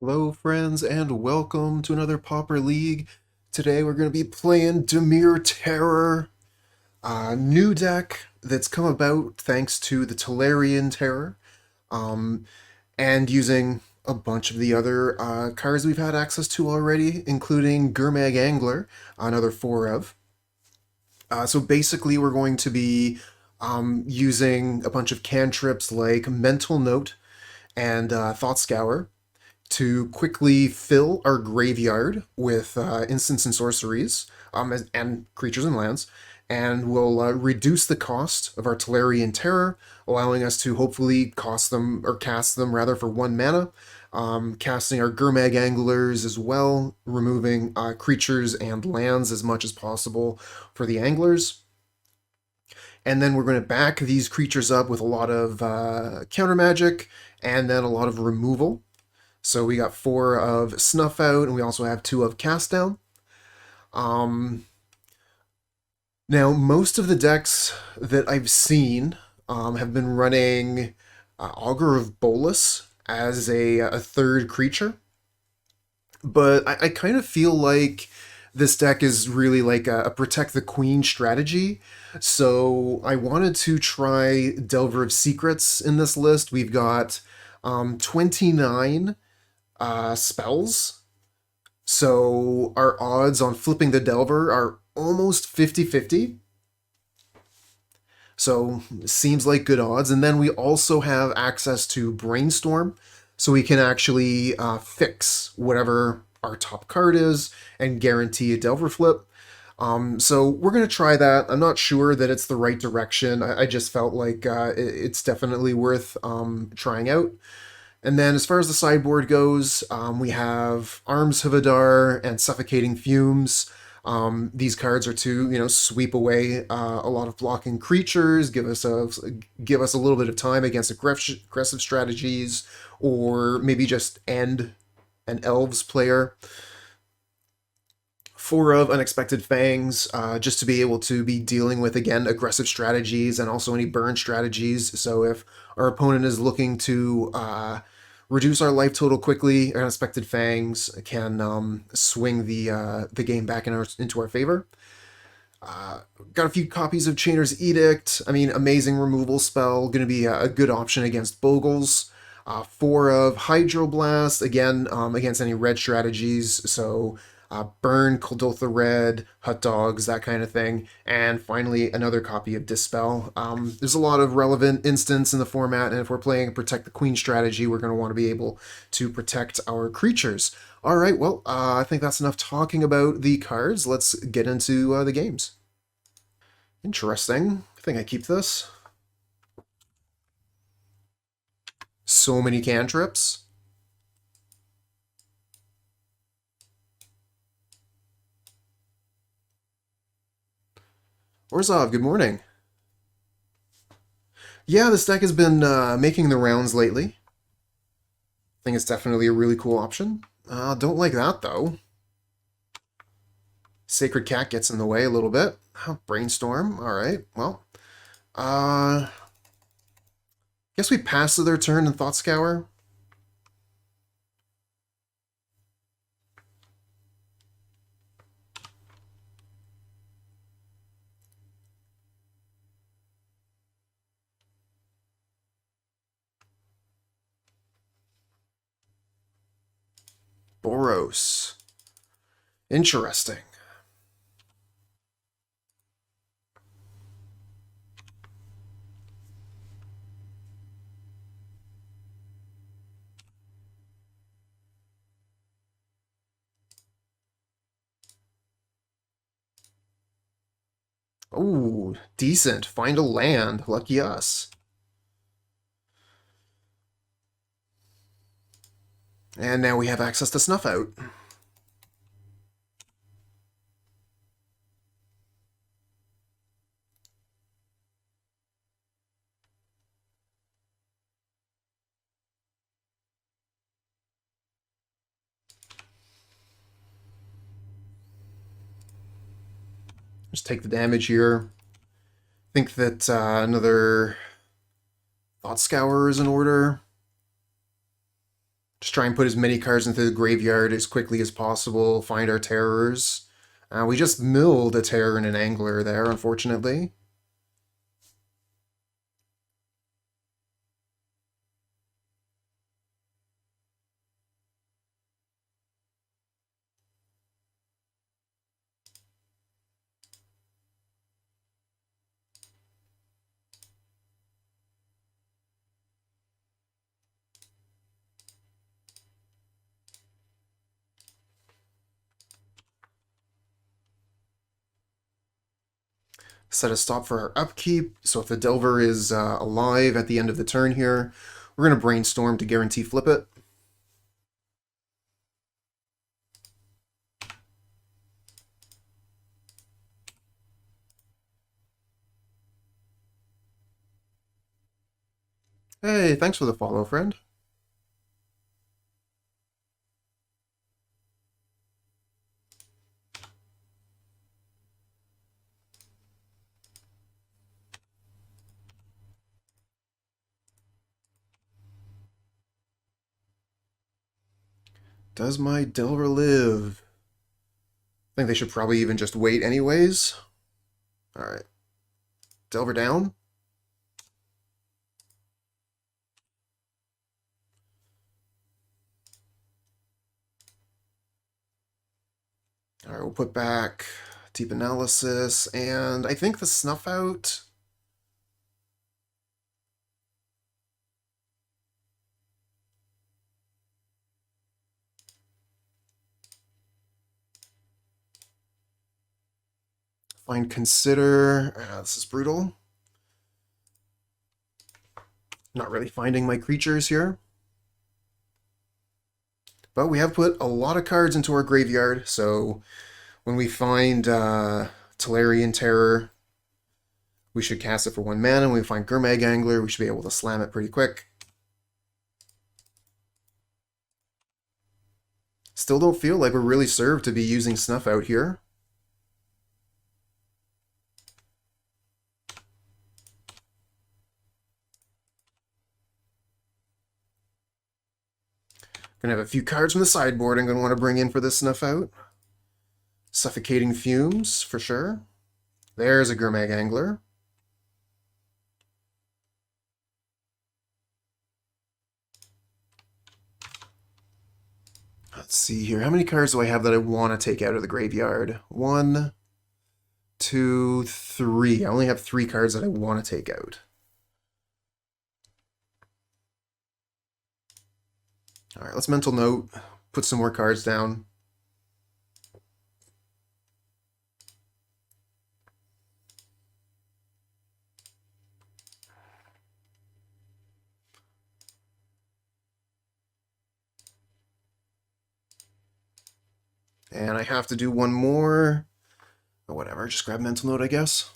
Hello, friends, and welcome to another Pauper League. Today we're going to be playing Dimir Terror, a new deck that's come about thanks to the Tolarian Terror, um, and using a bunch of the other cards we've had access to already, including Gurmag Angler, another 4 of. So basically, we're going to be using a bunch of cantrips like Mental Note and Thought Scour to quickly fill our graveyard with instants and sorceries, and creatures and lands, and will reduce the cost of our Tolarian Terror, allowing us to hopefully cast them rather for 1 mana. Casting our Gurmag Anglers as well, removing creatures and lands as much as possible for the Anglers. And then we're going to back these creatures up with a lot of counter magic and then a lot of removal. So we got 4 of Snuff Out, and we also have 2 of Cast Down. Now, most of the decks that I've seen have been running Augur of Bolas as a third creature. But I kind of feel like this deck is really like a Protect the Queen strategy. So I wanted to try Delver of Secrets in this list. We've got 29 spells. So our odds on flipping the Delver are almost 50-50. So seems like good odds. And then we also have access to Brainstorm. So we can actually fix whatever our top card is and guarantee a Delver flip. So we're going to try that. I'm not sure that it's the right direction. I just felt like it's definitely worth trying out. And then as far as the sideboard goes, we have Arms of Hadar and Suffocating Fumes. These cards are to, sweep away a lot of blocking creatures, give us a little bit of time against aggressive strategies, or maybe just end an Elves player. 4 of Unexpected Fangs, just to be able to be dealing with, again, aggressive strategies and also any burn strategies. So if our opponent is looking to reduce our life total quickly, Unexpected Fangs can swing the game back into our favor. Got a few copies of Chainer's Edict. I mean, amazing removal spell, going to be a good option against Bogles. 4 of Hydroblast, again, against any red strategies, so Burn, Kuldotha Red, Hot Dogs, that kind of thing. And finally, another copy of Dispel. There's a lot of relevant instants in the format, and if we're playing a Protect the Queen strategy, we're going to want to be able to protect our creatures. All right, well, I think that's enough talking about the cards. Let's get into the games. Interesting. I think I keep this. So many cantrips. Orzov, good morning. Yeah, this deck has been making the rounds lately. I think it's definitely a really cool option. Don't like that, though. Sacred Cat gets in the way a little bit. Brainstorm, alright, well. Guess we pass to their turn in Thought Scour. Boros. Interesting. Oh, decent. Find a land. Lucky us. And now we have access to Snuff Out. Just take the damage here. Think that another Thought Scour is in order. Just try and put as many cards into the graveyard as quickly as possible, find our terrors. We just milled a terror and an angler there, unfortunately. Set a stop for our upkeep, so if the Delver is alive at the end of the turn here, we're going to Brainstorm to guarantee flip it. Hey, thanks for the follow, friend. Does my Delver live? I think they should probably even just wait anyways. Alright. Delver down. Alright, we'll put back Deep Analysis, and I think the Snuff Out. Find Consider. This is brutal. Not really finding my creatures here. But we have put a lot of cards into our graveyard, so when we find Tolarian Terror, we should cast it for 1 mana. When we find Gurmag Angler, we should be able to slam it pretty quick. Still don't feel like we're really served to be using Snuff Out here. Gonna have a few cards from the sideboard I'm gonna want to bring in for this Snuff Out. Suffocating Fumes, for sure. There's a Gurmag Angler. Let's see here. How many cards do I have that I want to take out of the graveyard? 1, 2, 3. I only have 3 cards that I want to take out. Alright, let's mental note. Put some more cards down. And I have to do one more. Or whatever, just grab mental note, I guess.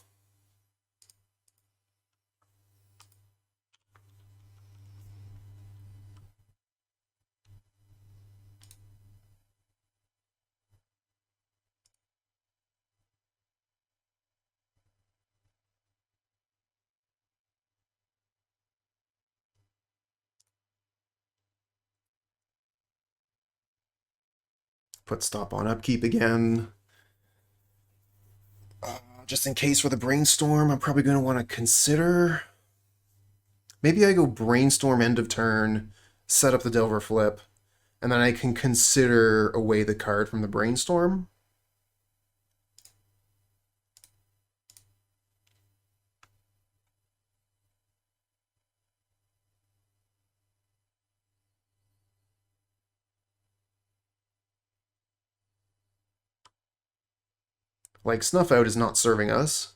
Put stop on upkeep again. Just in case for the Brainstorm, I'm probably going to want to consider. Maybe I go Brainstorm end of turn, set up the Delver flip, and then I can consider away the card from the Brainstorm. Like, Snuff Out is not serving us.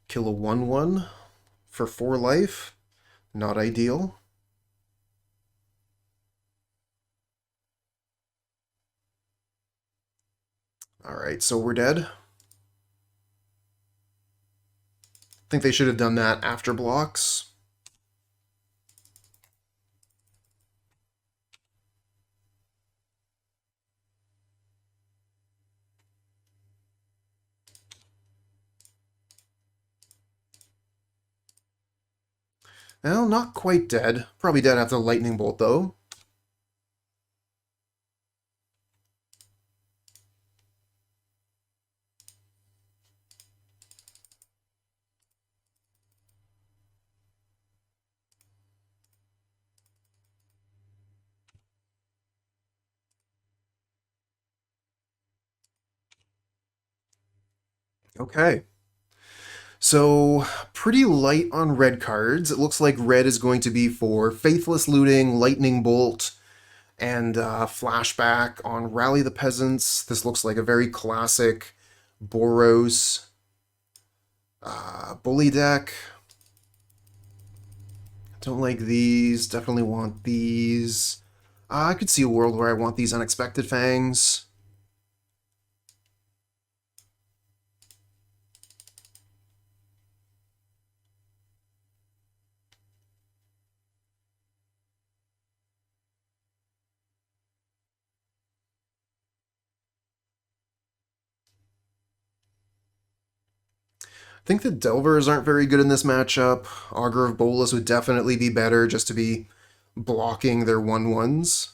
Kill a 1/1 for 4 life. Not ideal. Alright, so we're dead. I think they should have done that after blocks. Well, not quite dead. Probably dead after the lightning bolt, though. Okay. So, pretty light on red cards. It looks like red is going to be for Faithless Looting, Lightning Bolt, and Flashback on Rally the Peasants. This looks like a very classic Boros bully deck. Don't like these. Definitely want these. I could see a world where I want these Unexpected Fangs. I think the Delvers aren't very good in this matchup. Augur of Bolas would definitely be better just to be blocking their 1/1s.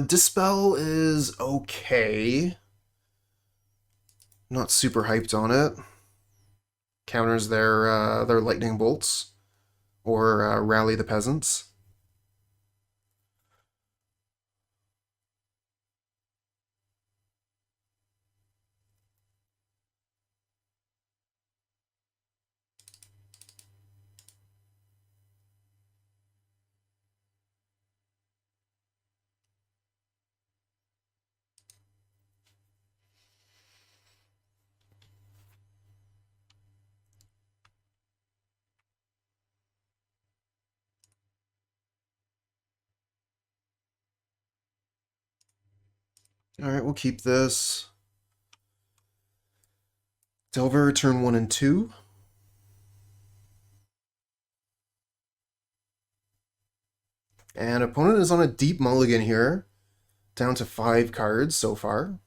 Dispel is okay. Not super hyped on it. Counters their lightning bolts or rally the peasants. All right, we'll keep this. Delver, turn 1 and 2. And opponent is on a deep mulligan here. Down to 5 cards so far.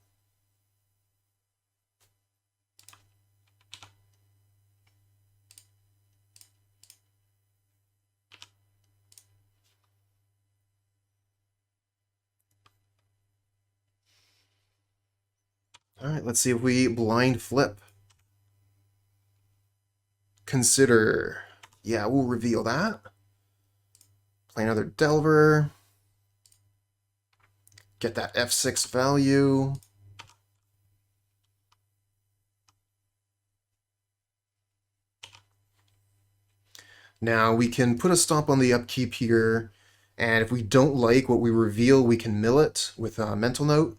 All right, let's see if we blind flip. Consider. Yeah, we'll reveal that. Play another Delver. Get that F6 value. Now we can put a stop on the upkeep here, and if we don't like what we reveal, we can mill it with a mental note.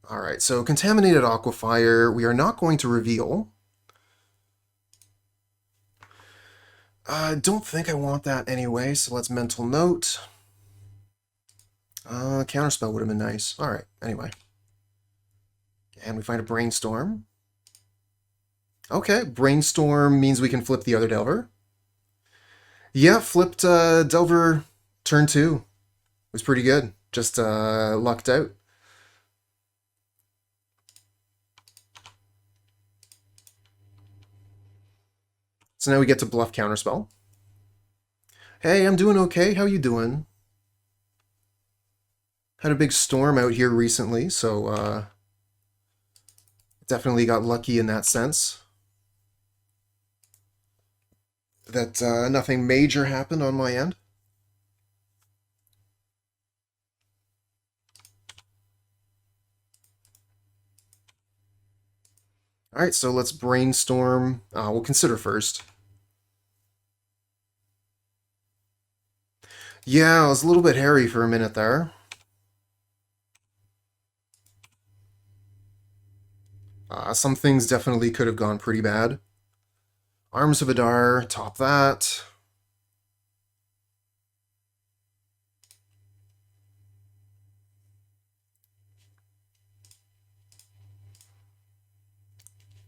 All right, so Contaminated Aquafire, we are not going to reveal. I don't think I want that anyway, so let's mental note. Counterspell would have been nice. All right, anyway. And we find a Brainstorm. Okay, Brainstorm means we can flip the other Delver. Yeah, flipped Delver turn 2. It was pretty good. Just lucked out. So now we get to bluff Counterspell. Hey, I'm doing okay. How you doing? Had a big storm out here recently, so definitely got lucky in that sense. That nothing major happened on my end. All right, so let's brainstorm. We'll consider first. Yeah, it was a little bit hairy for a minute there. Some things definitely could have gone pretty bad. Arms of Hadar, top that.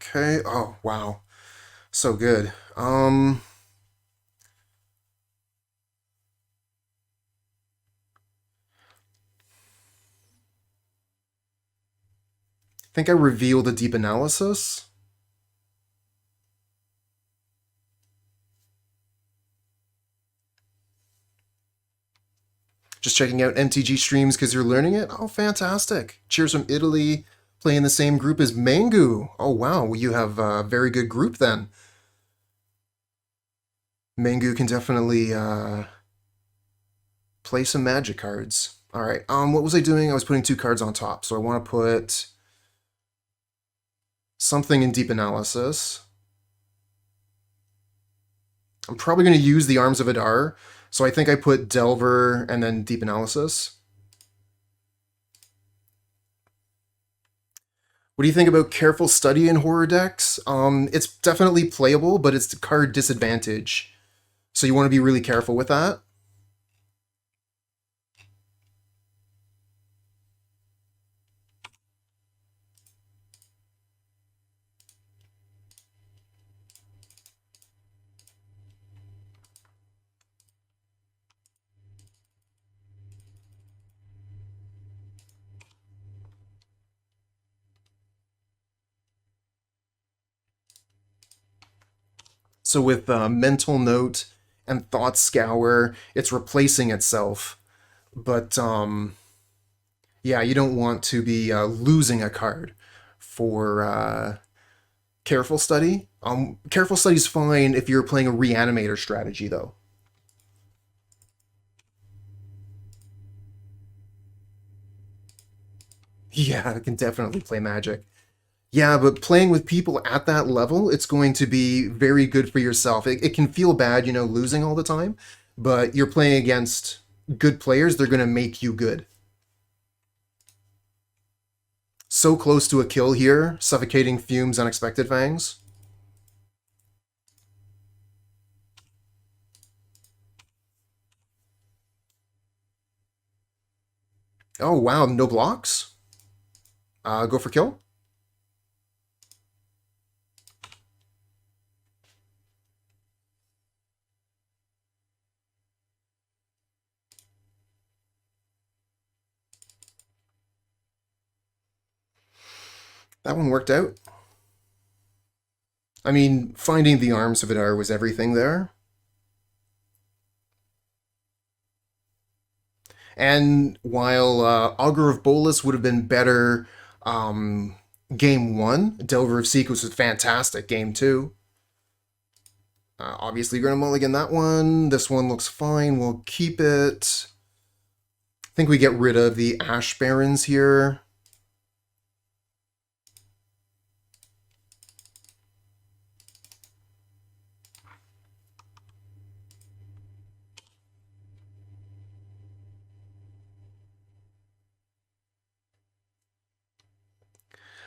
Okay, oh, wow. So good. think I revealed a deep analysis. Just checking out MtG streams because you're learning it? Oh, fantastic. Cheers from Italy, playing the same group as Mangu. Oh, wow, well, you have a very good group then. Mangu can definitely play some magic cards. All right, what was I doing? I was putting 2 cards on top, so I want to put something in deep analysis. I'm probably going to use the Arms of Hadar, so I think I put Delver and then deep analysis. What do you think about Careful Study in horror decks? It's definitely playable, but it's card disadvantage. So you want to be really careful with that. So with Mental Note and Thought Scour, it's replacing itself. But yeah, you don't want to be losing a card for Careful Study. Careful Study's fine if you're playing a Reanimator strategy, though. Yeah, it can definitely play Magic. Yeah, but playing with people at that level, it's going to be very good for yourself. It can feel bad, you know, losing all the time, but you're playing against good players, they're going to make you good. So close to a kill here, Suffocating Fumes, Unexpected Fangs. Oh, wow, no blocks? Go for kill? That one worked out. I mean, finding the Arms of Hadar was everything there. And while Augur of Bolas would have been better game 1, Delver of Sequence was fantastic game 2. Obviously, you're going to mulligan that one. This one looks fine. We'll keep it. I think we get rid of the Ash Barrens here.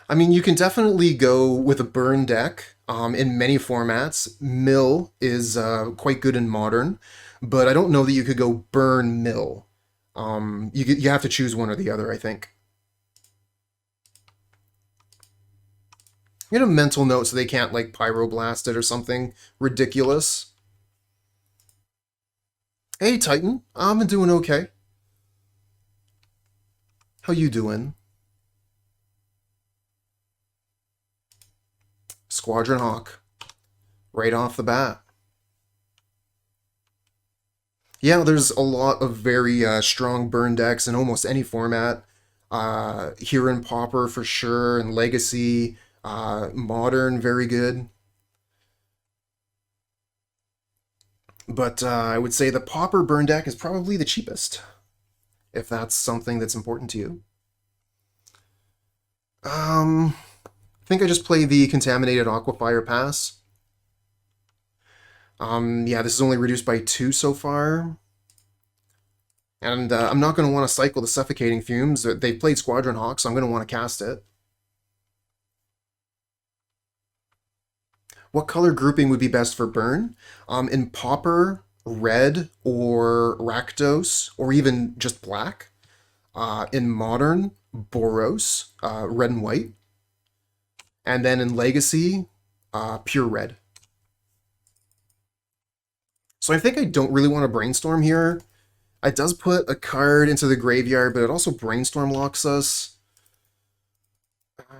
I mean, you can definitely go with a burn deck in many formats. Mill is quite good in Modern, but I don't know that you could go burn Mill. You have to choose one or the other, I think. Get a mental note so they can't, like, Pyroblast it or something ridiculous. Hey, Titan. I'm doing okay. How you doing? Squadron Hawk. Right off the bat. Yeah, there's a lot of very strong burn decks in almost any format. Here in Pauper for sure, and Legacy. Modern, very good. But I would say the Pauper burn deck is probably the cheapest, if that's something that's important to you. I think I just play the Contaminated Aquafire Pass. Yeah, this is only reduced by 2 so far. And I'm not going to want to cycle the Suffocating Fumes. They've played Squadron Hawk, so I'm going to want to cast it. What color grouping would be best for burn? In Pauper, red or Rakdos, or even just black. In Modern, Boros, red and white. And then in Legacy, pure red. So I think I don't really want to Brainstorm here. It does put a card into the graveyard, but it also Brainstorm locks us.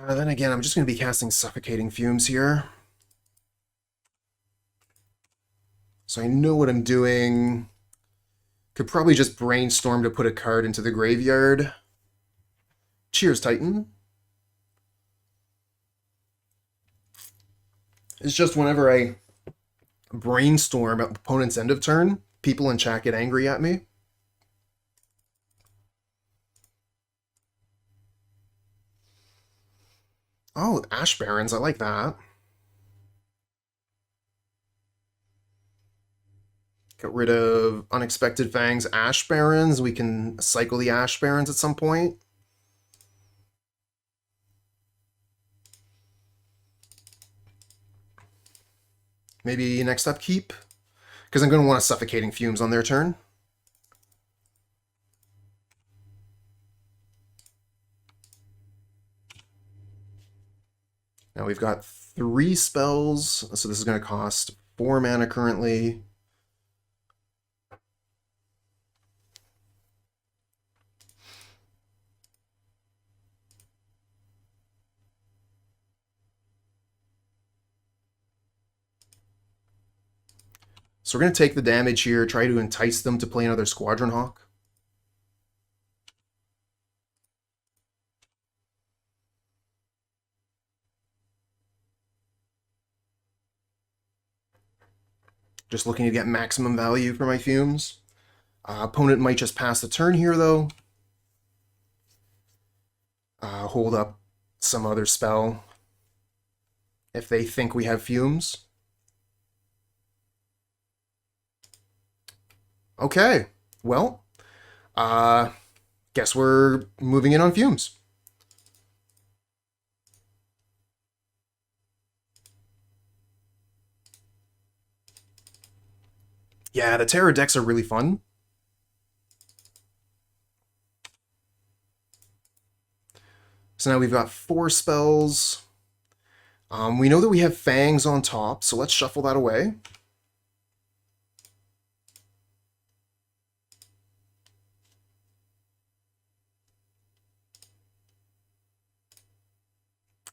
Then again, I'm just going to be casting Suffocating Fumes here. So I know what I'm doing. Could probably just Brainstorm to put a card into the graveyard. Cheers, Titan. It's just whenever I Brainstorm at the opponent's end of turn, people in chat get angry at me. Oh, Ash Barrens, I like that. Get rid of Unexpected Fangs, Ash Barrens. We can cycle the Ash Barrens at some point. Maybe next upkeep, because I'm going to want a Suffocating Fumes on their turn. Now we've got 3 spells, so this is going to cost 4 mana currently. So we're going to take the damage here, try to entice them to play another Squadron Hawk. Just looking to get maximum value for my Fumes. Opponent might just pass the turn here, though. Hold up some other spell if they think we have Fumes. Okay, well, guess we're moving in on Fumes. Yeah, the Terror decks are really fun. So now we've got 4 spells. We know that we have Fangs on top, so let's shuffle that away.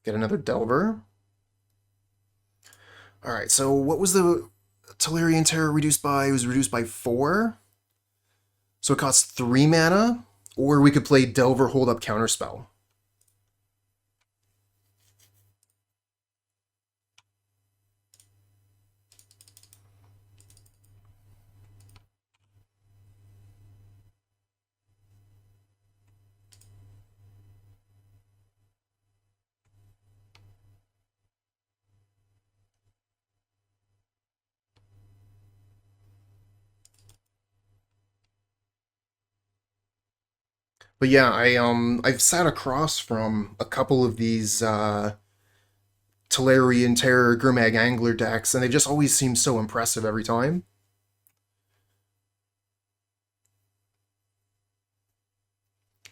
Get another Delver. Alright, so what was the Tolarian Terror reduced by? It was reduced by 4. So it costs 3 mana, or we could play Delver, hold up, Counterspell. But yeah, I've sat across from a couple of these Tolarian Terror Gurmag Angler decks, and they just always seem so impressive every time.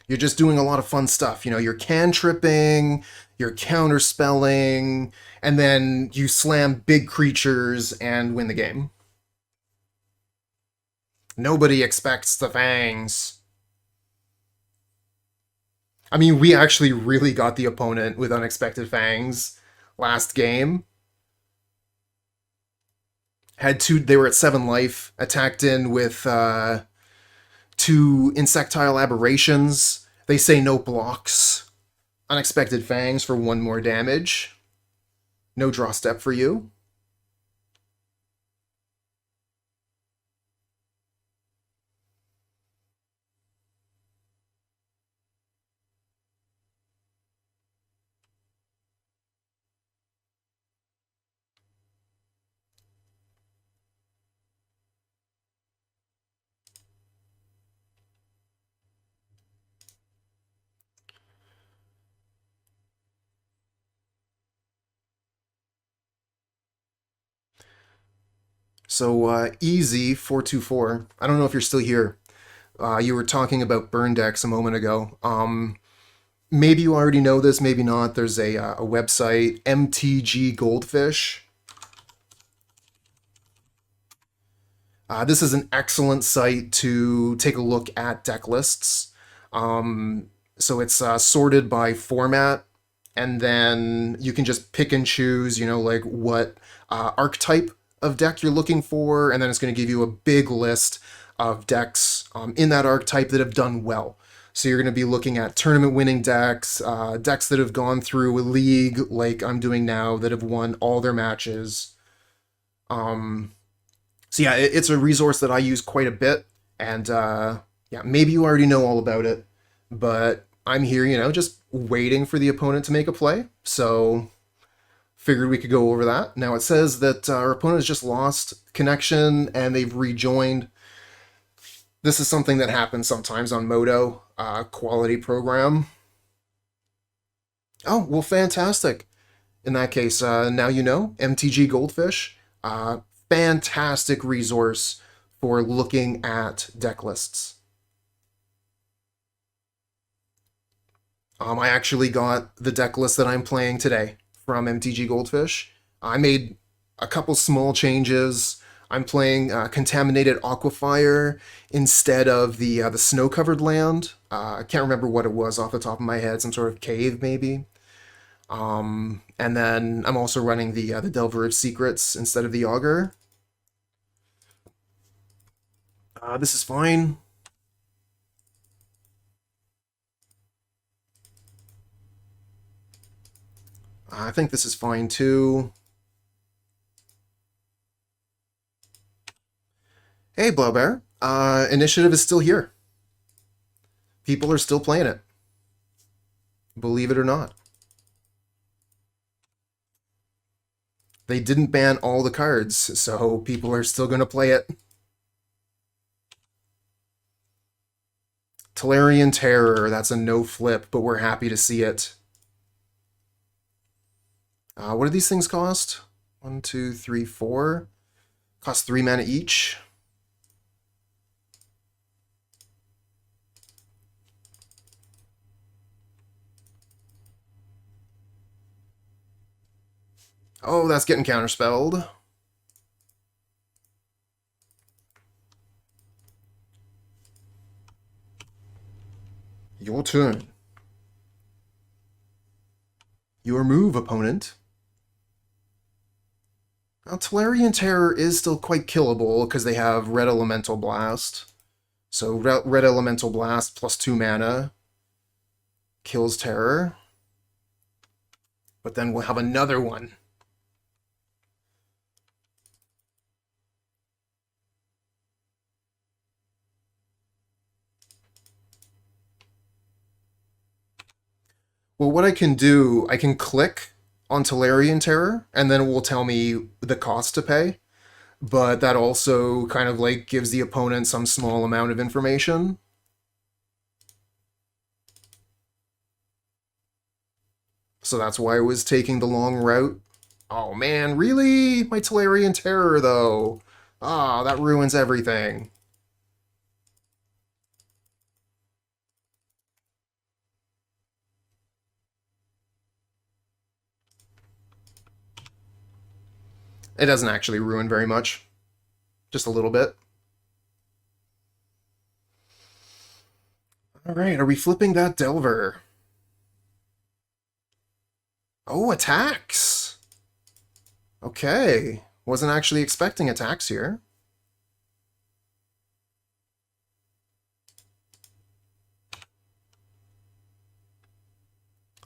You're just doing a lot of fun stuff. You know, you're cantripping, you're counterspelling, and then you slam big creatures and win the game. Nobody expects the Fangs. I mean, we actually really got the opponent with Unexpected Fangs last game. Had 2, they were at 7 life, attacked in with 2 Insectile Aberrations. They say no blocks. Unexpected Fangs for 1 more damage. No draw step for you. So, Easy 424. I don't know if you're still here. You were talking about burn decks a moment ago. Maybe you already know this, maybe not. There's a website, MtG Goldfish. This is an excellent site to take a look at deck lists. So it's sorted by format, and then you can just pick and choose, you know, like what archetype of deck you're looking for, and then it's going to give you a big list of decks in that archetype that have done well. So you're going to be looking at tournament-winning decks, decks that have gone through a league like I'm doing now, that have won all their matches. So yeah, it's a resource that I use quite a bit, and yeah, maybe you already know all about it, but I'm here, you know, just waiting for the opponent to make a play. So figured we could go over that. Now it says that our opponent has just lost connection and they've rejoined. This is something that happens sometimes on Moto, quality program. Oh, well, fantastic. In that case, now you know, MtG Goldfish, fantastic resource for looking at deck lists. I actually got the deck list that I'm playing today from MtG Goldfish. I made a couple small changes. I'm playing Contaminated Aquifer instead of the snow-covered land. I can't remember what it was off the top of my head. Some sort of cave, maybe. And then I'm also running the Delver of Secrets instead of the Augur. This is fine. I think this is fine too. Hey, Blowbear. Initiative is still here. People are still playing it. Believe it or not. They didn't ban all the cards, so people are still going to play it. Tolarian Terror, that's a no flip, but we're happy to see it. What do these things cost? 1, 2, 3, 4. Cost 3 mana each. Oh, that's getting counterspelled. Your turn. Your move, opponent. Now, Tolarian Terror is still quite killable because they have Red Elemental Blast. So Red Elemental Blast plus 2 mana kills Terror. But then we'll have another one. Well, what I can do, I can click on Tolarian Terror, and then it will tell me the cost to pay. But that also kind of like gives the opponent some small amount of information. So that's why I was taking the long route. Oh man, really? My Tolarian Terror, though. Ah, that ruins everything. It doesn't actually ruin very much. Just a little bit. Alright, are we flipping that Delver? Oh, attacks! Okay. Wasn't actually expecting attacks here.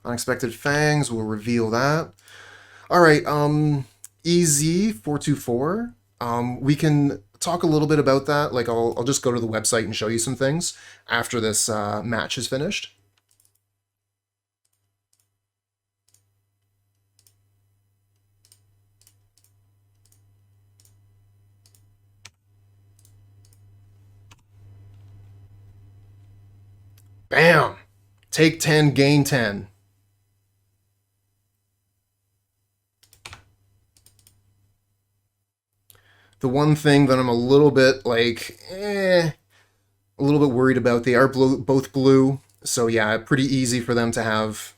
Unexpected Fangs will reveal that. Alright, EZ424. We can talk a little bit about that. Like, I'll just go to the website and show you some things after this match is finished. Bam! Take 10, gain 10. The one thing that I'm a little bit like, a little bit worried about, they are both blue, so yeah, pretty easy for them to have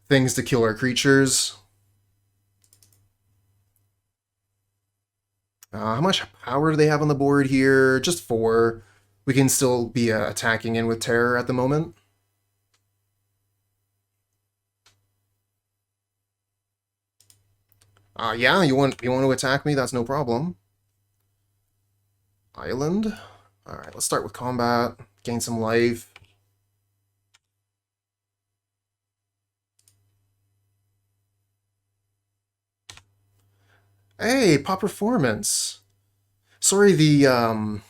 things to kill our creatures. How much power do they have on the board here? Just 4. We can still be attacking in with Terror at the moment. Yeah, you want to attack me? That's no problem. Island. All right, let's start with combat. Gain some life. Hey, pop performance. Sorry, the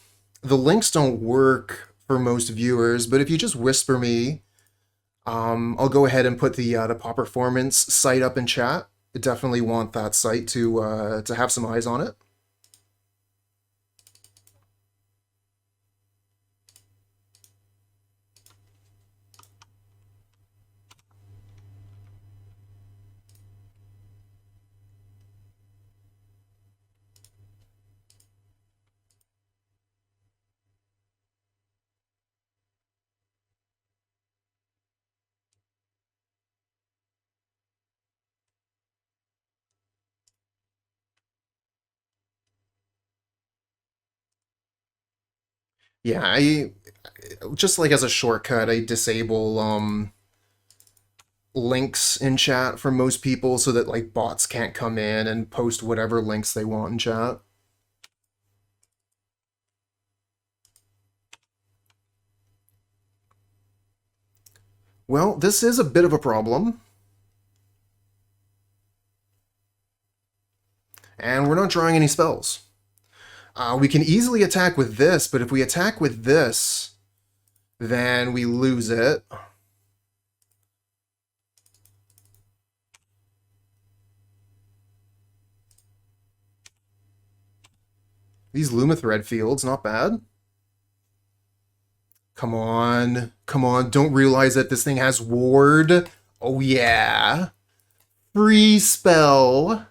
links don't work for most viewers, but if you just whisper me, I'll go ahead and put the pop performance site up in chat. I definitely want that site to have some eyes on it. Yeah, I just like as a shortcut, I disable links in chat for most people so that like bots can't come in and post whatever links they want in chat. Well, this is a bit of a problem. And we're not drawing any spells. We can easily attack with this, but if we attack with this, then we lose it. These Lumathread fields, not bad. Come on. Come on, don't realize that this thing has ward. Oh yeah. Free spell.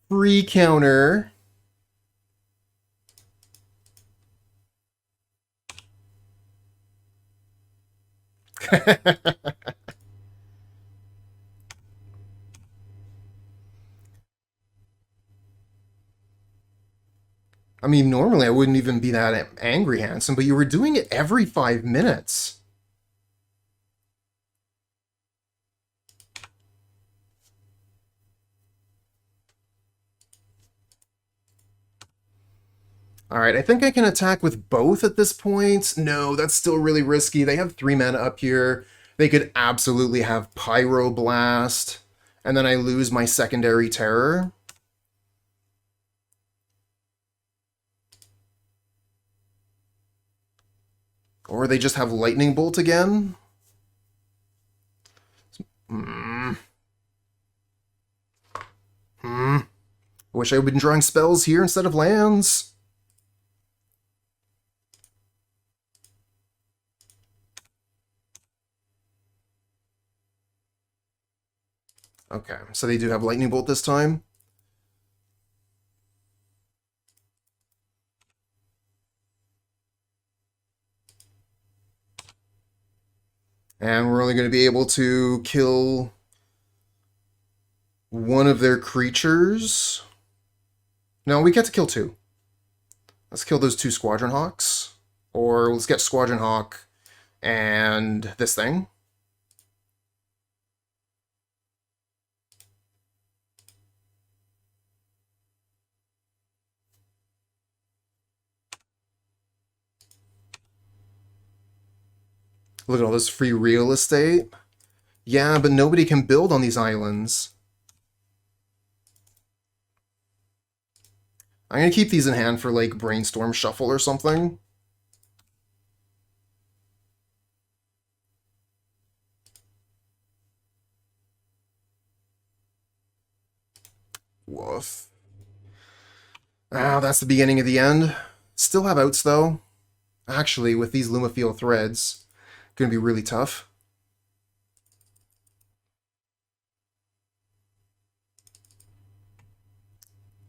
Free counter. I mean, normally I wouldn't even be that angry, Hanson, but you were doing it every 5 minutes. Alright, I think I can attack with both at this point. No, that's still really risky. They have 3 mana up here. They could absolutely have Pyroblast, and then I lose my secondary terror. Or they just have Lightning Bolt again. Hmm. I wish I had been drawing spells here instead of lands. Okay, so they do have Lightning Bolt this time. And we're only going to be able to kill one of their creatures. No, we get to kill 2. Let's kill those 2 Squadron Hawks. Or let's get Squadron Hawk and this thing. Look at all this free real estate. Yeah, but nobody can build on these islands. I'm going to keep these in hand for, like, Brainstorm Shuffle or something. Woof. Ah, that's the beginning of the end. Still have outs, though. Actually, with these Lumafield threads, going to be really tough.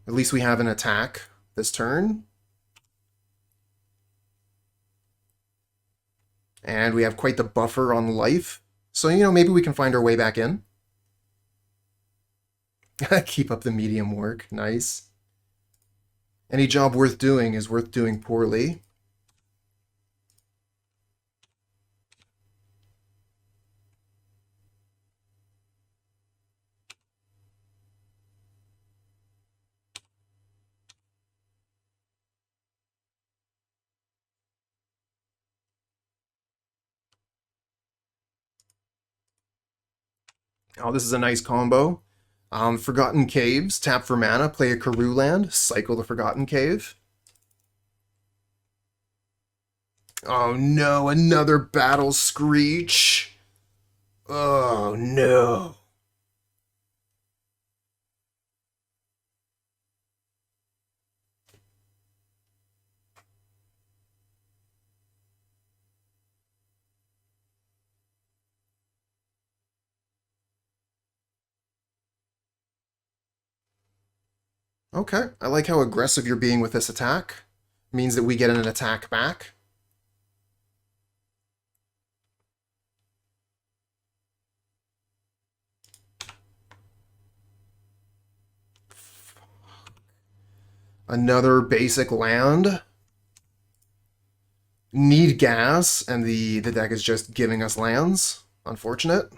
At least we have an attack this turn. And we have quite the buffer on life. So, you know, maybe we can find our way back in. Keep up the medium work. Nice. Any job worth doing is worth doing poorly. Oh, this is a nice combo. Forgotten Caves, tap for mana, play a Karoo land, cycle the Forgotten Cave. Oh no, another Battle Screech. Oh no. Okay, I like how aggressive you're being with this attack. Means that we get an attack back. Another basic land. Need gas, and the deck is just giving us lands. Unfortunate.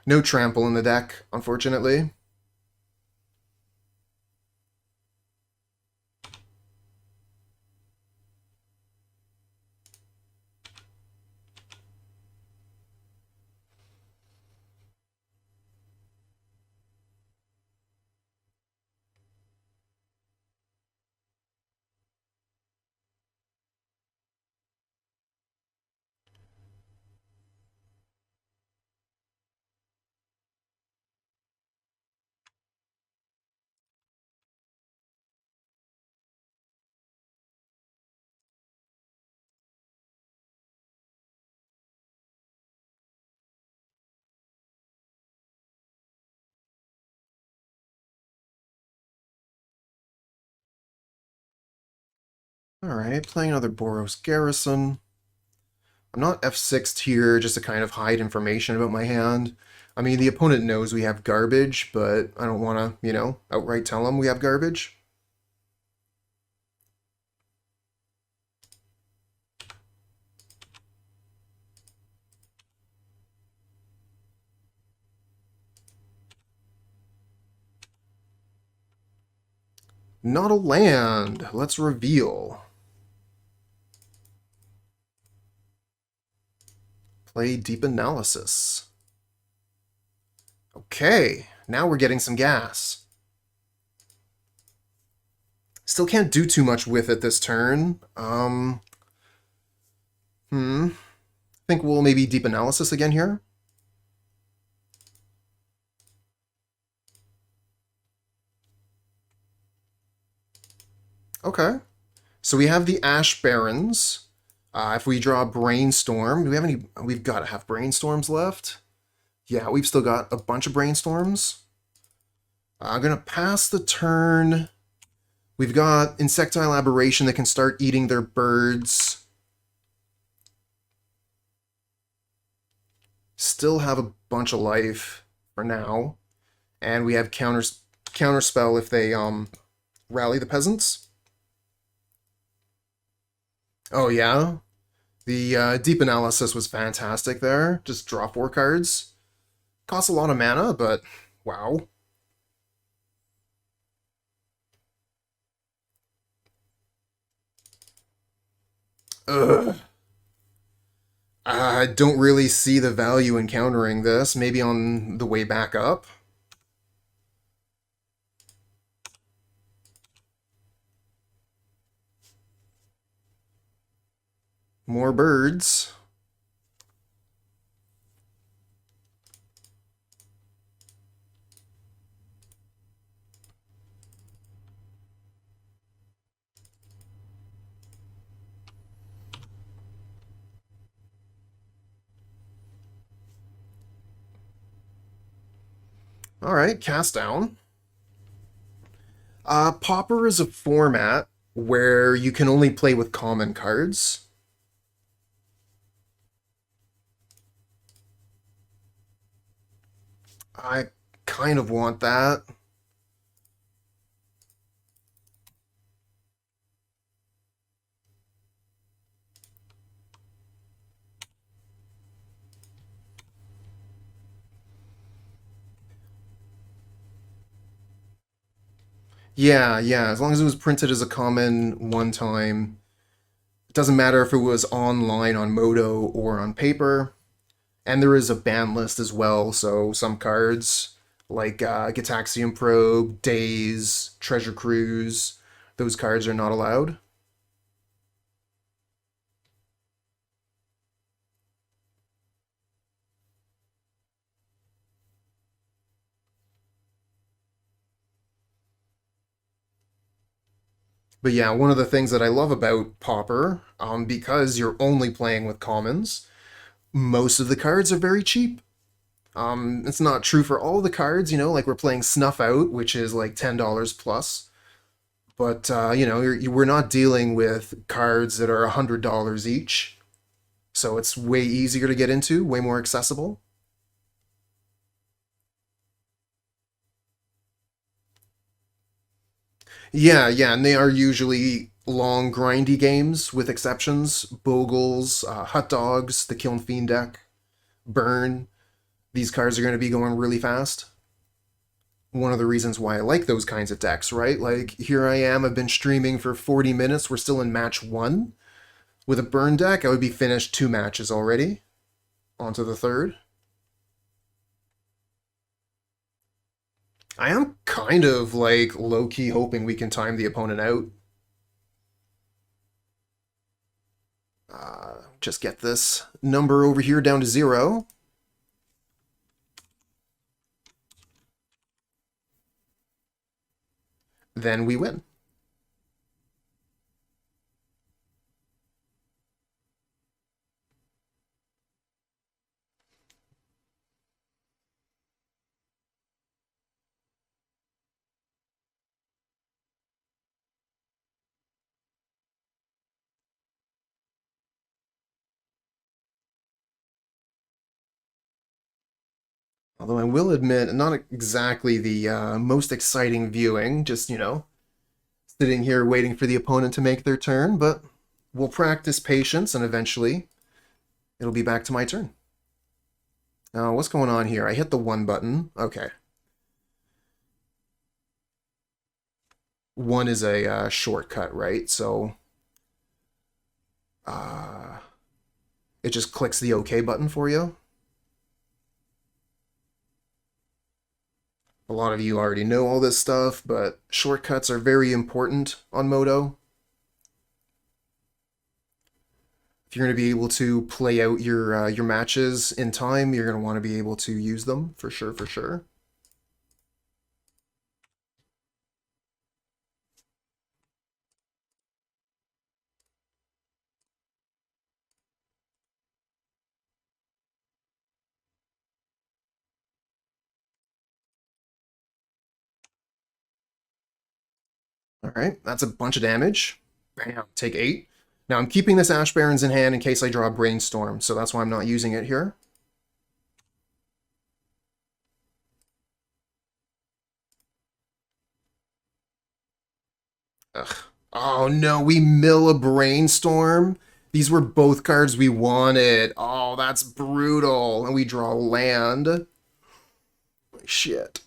No trample in the deck, unfortunately. Alright, playing another Boros Garrison. I'm not F6'd here just to kind of hide information about my hand. I mean, the opponent knows we have garbage, but I don't want to, outright tell them we have garbage. Not a land. Let's reveal. Play Deep Analysis. Okay, now we're getting some gas. Still can't do too much with it this turn. Think we'll maybe Deep Analysis again here. Okay. So we have the Ash Barrens. If we draw Brainstorm, do we have any? We've got to have Brainstorms left. Yeah, we've still got a bunch of Brainstorms. I'm going to pass the turn. We've got Insectile Aberration that can start eating their birds. Still have a bunch of life for now. And we have Counterspell if they rally the peasants. Oh yeah? The Deep Analysis was fantastic there. Just draw 4 cards. Costs a lot of mana, but wow. Ugh. I don't really see the value in countering this. Maybe on the way back up. More birds. Alright, cast down. Pauper is a format where you can only play with common cards. I kind of want that. Yeah, as long as it was printed as a common one time. Doesn't matter if it was online on Moto or on paper. And there is a ban list as well, so some cards like Gitaxium Probe, Daze, Treasure Cruise, those cards are not allowed. But yeah, one of the things that I love about Pauper, because you're only playing with commons, most of the cards are very cheap. It's not true for all the cards, like we're playing Snuff Out, which is like $10 plus. But, we're not dealing with cards that are $100 each. So it's way easier to get into, way more accessible. Yeah, and they are usually long, grindy games with exceptions. Bogles, Hot Dogs, the Kiln Fiend deck, Burn. These cards are going to be going really fast. One of the reasons why I like those kinds of decks, right? Like, here I am, I've been streaming for 40 minutes, we're still in match 1. With a Burn deck, I would be finished 2 matches already. On to the third. I am kind of like low key hoping we can time the opponent out. Just get this number over here down to 0. Then we win. Although I will admit, not exactly the most exciting viewing, just, sitting here waiting for the opponent to make their turn, but we'll practice patience and eventually it'll be back to my turn. Now, what's going on here? I hit the 1 button. Okay. 1 is a shortcut, right? So uh, it just clicks the OK button for you. A lot of you already know all this stuff, but shortcuts are very important on Moto. If you're going to be able to play out your matches in time, you're going to want to be able to use them for sure, for sure. All right, that's a bunch of damage. Bam, take 8. Now I'm keeping this Ash Barrens in hand in case I draw Brainstorm, so that's why I'm not using it here. Ugh. Oh no, we mill a Brainstorm? These were both cards we wanted. Oh, that's brutal. And we draw land. Shit.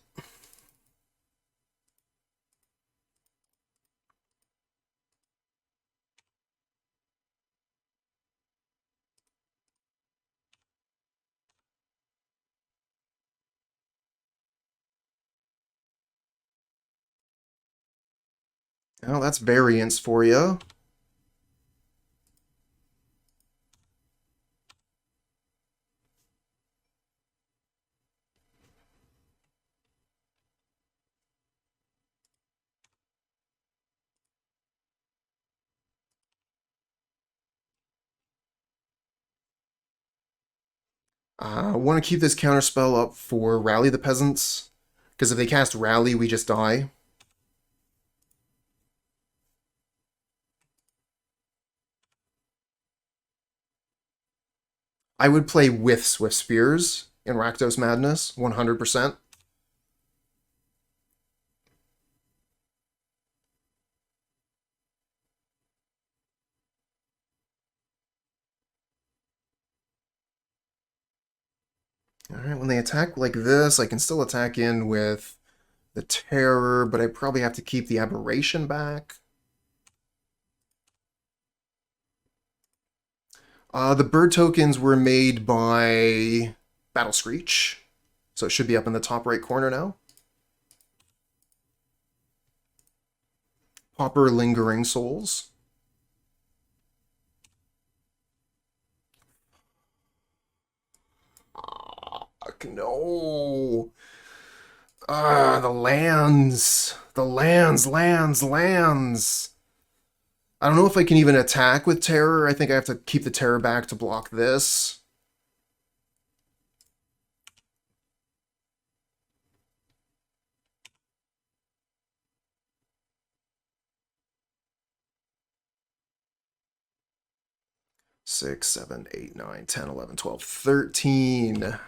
Well, that's variance for you. I want to keep this counterspell up for Rally the Peasants, because if they cast Rally, we just die. I would play with Swift Spears in Rakdos Madness, 100%. Alright, when they attack like this, I can still attack in with the Terror, but I probably have to keep the Aberration back. The bird tokens were made by Battle Screech, so it should be up in the top right corner now. Pauper Lingering Souls. Fuck no. The lands. The lands. I don't know if I can even attack with Terror. I think I have to keep the Terror back to block this. Six, 7, 8, 9, 10, 11, 12, 13.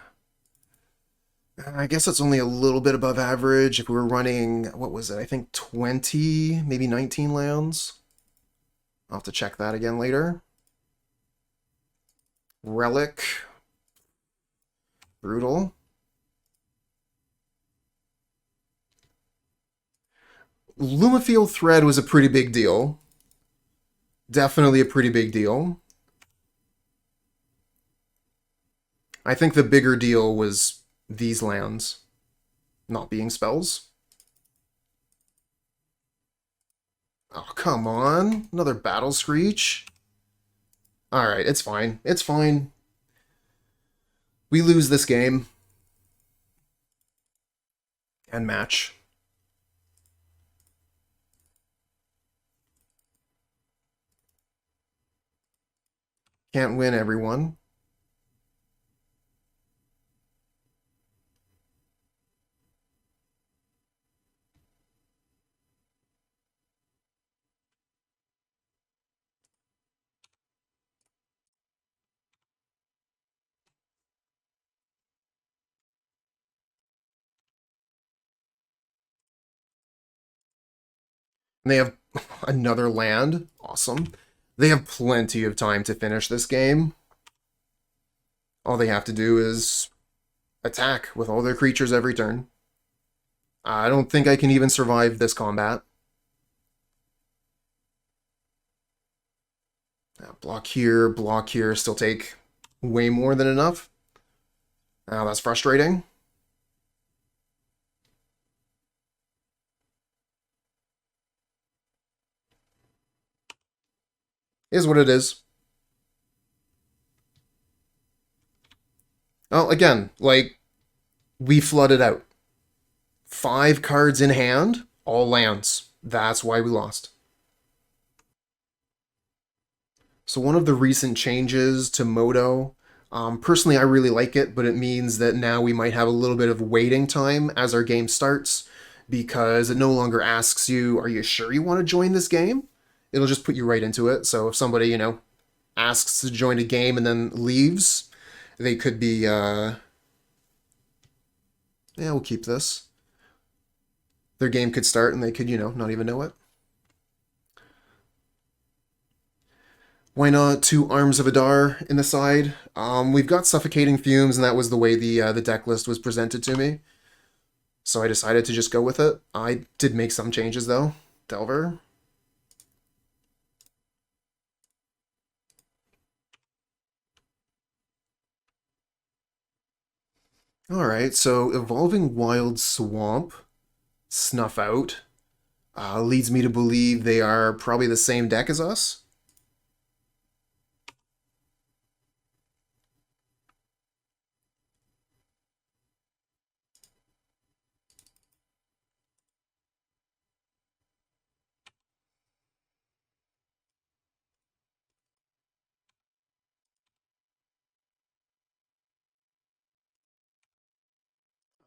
I guess that's only a little bit above average. If we were running, what was it? I think 20, maybe 19 lands. I'll have to check that again later. Relic. Brutal. Lumafield Thread was a pretty big deal. Definitely a pretty big deal. I think the bigger deal was these lands not being spells. Oh, come on. Another Battle Screech. Alright, it's fine. It's fine. We lose this game. And match. Can't win, everyone. And they have another land. Awesome. They have plenty of time to finish this game. All they have to do is attack with all their creatures every turn. I don't think I can even survive this combat. Block here, still take way more than enough. Now that's frustrating. Is what it is. Oh, again, like, we flooded out. 5 cards in hand, all lands. That's why we lost. So one of the recent changes to Moto, personally I really like it, but it means that now we might have a little bit of waiting time as our game starts, because it no longer asks you, are you sure you want to join this game? It'll just put you right into it. So if somebody, asks to join a game and then leaves, they could be, yeah, we'll keep this. Their game could start and they could, not even know it. Why not 2 Arms of Hadar in the side? We've got Suffocating Fumes, and that was the way the deck list was presented to me. So I decided to just go with it. I did make some changes, though. Delver. Alright, so Evolving Wild Swamp, Snuff Out, leads me to believe they are probably the same deck as us.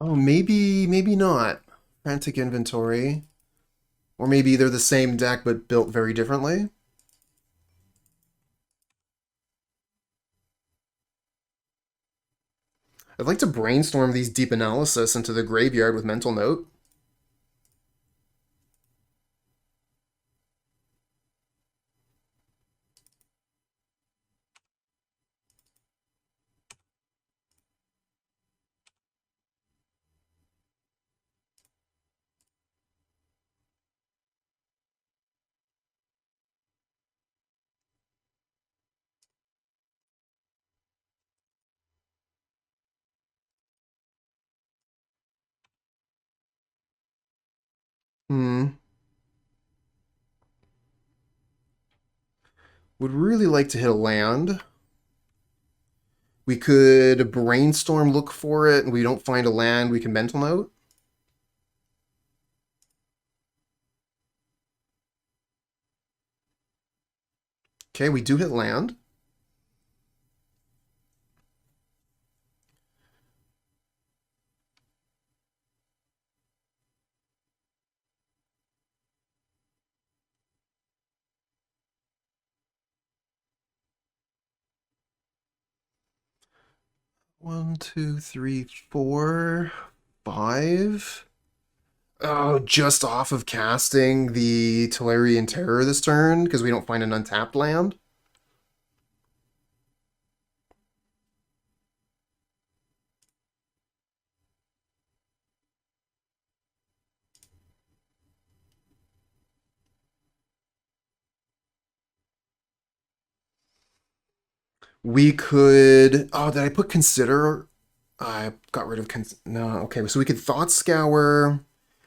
Oh, maybe not. Frantic Inventory. Or maybe they're the same deck but built very differently. I'd like to brainstorm these deep analysis into the graveyard with Mental Note. Hmm. Would really like to hit a land. We could brainstorm, look for it, and we don't find a land, we can mental note. Okay, we do hit land. One, two, three, four, five. Oh, just off of casting the Tolarian Terror this turn because we don't find an untapped land. We could. Oh, did I put consider? I got rid of. No, okay. So we could Thought Scour,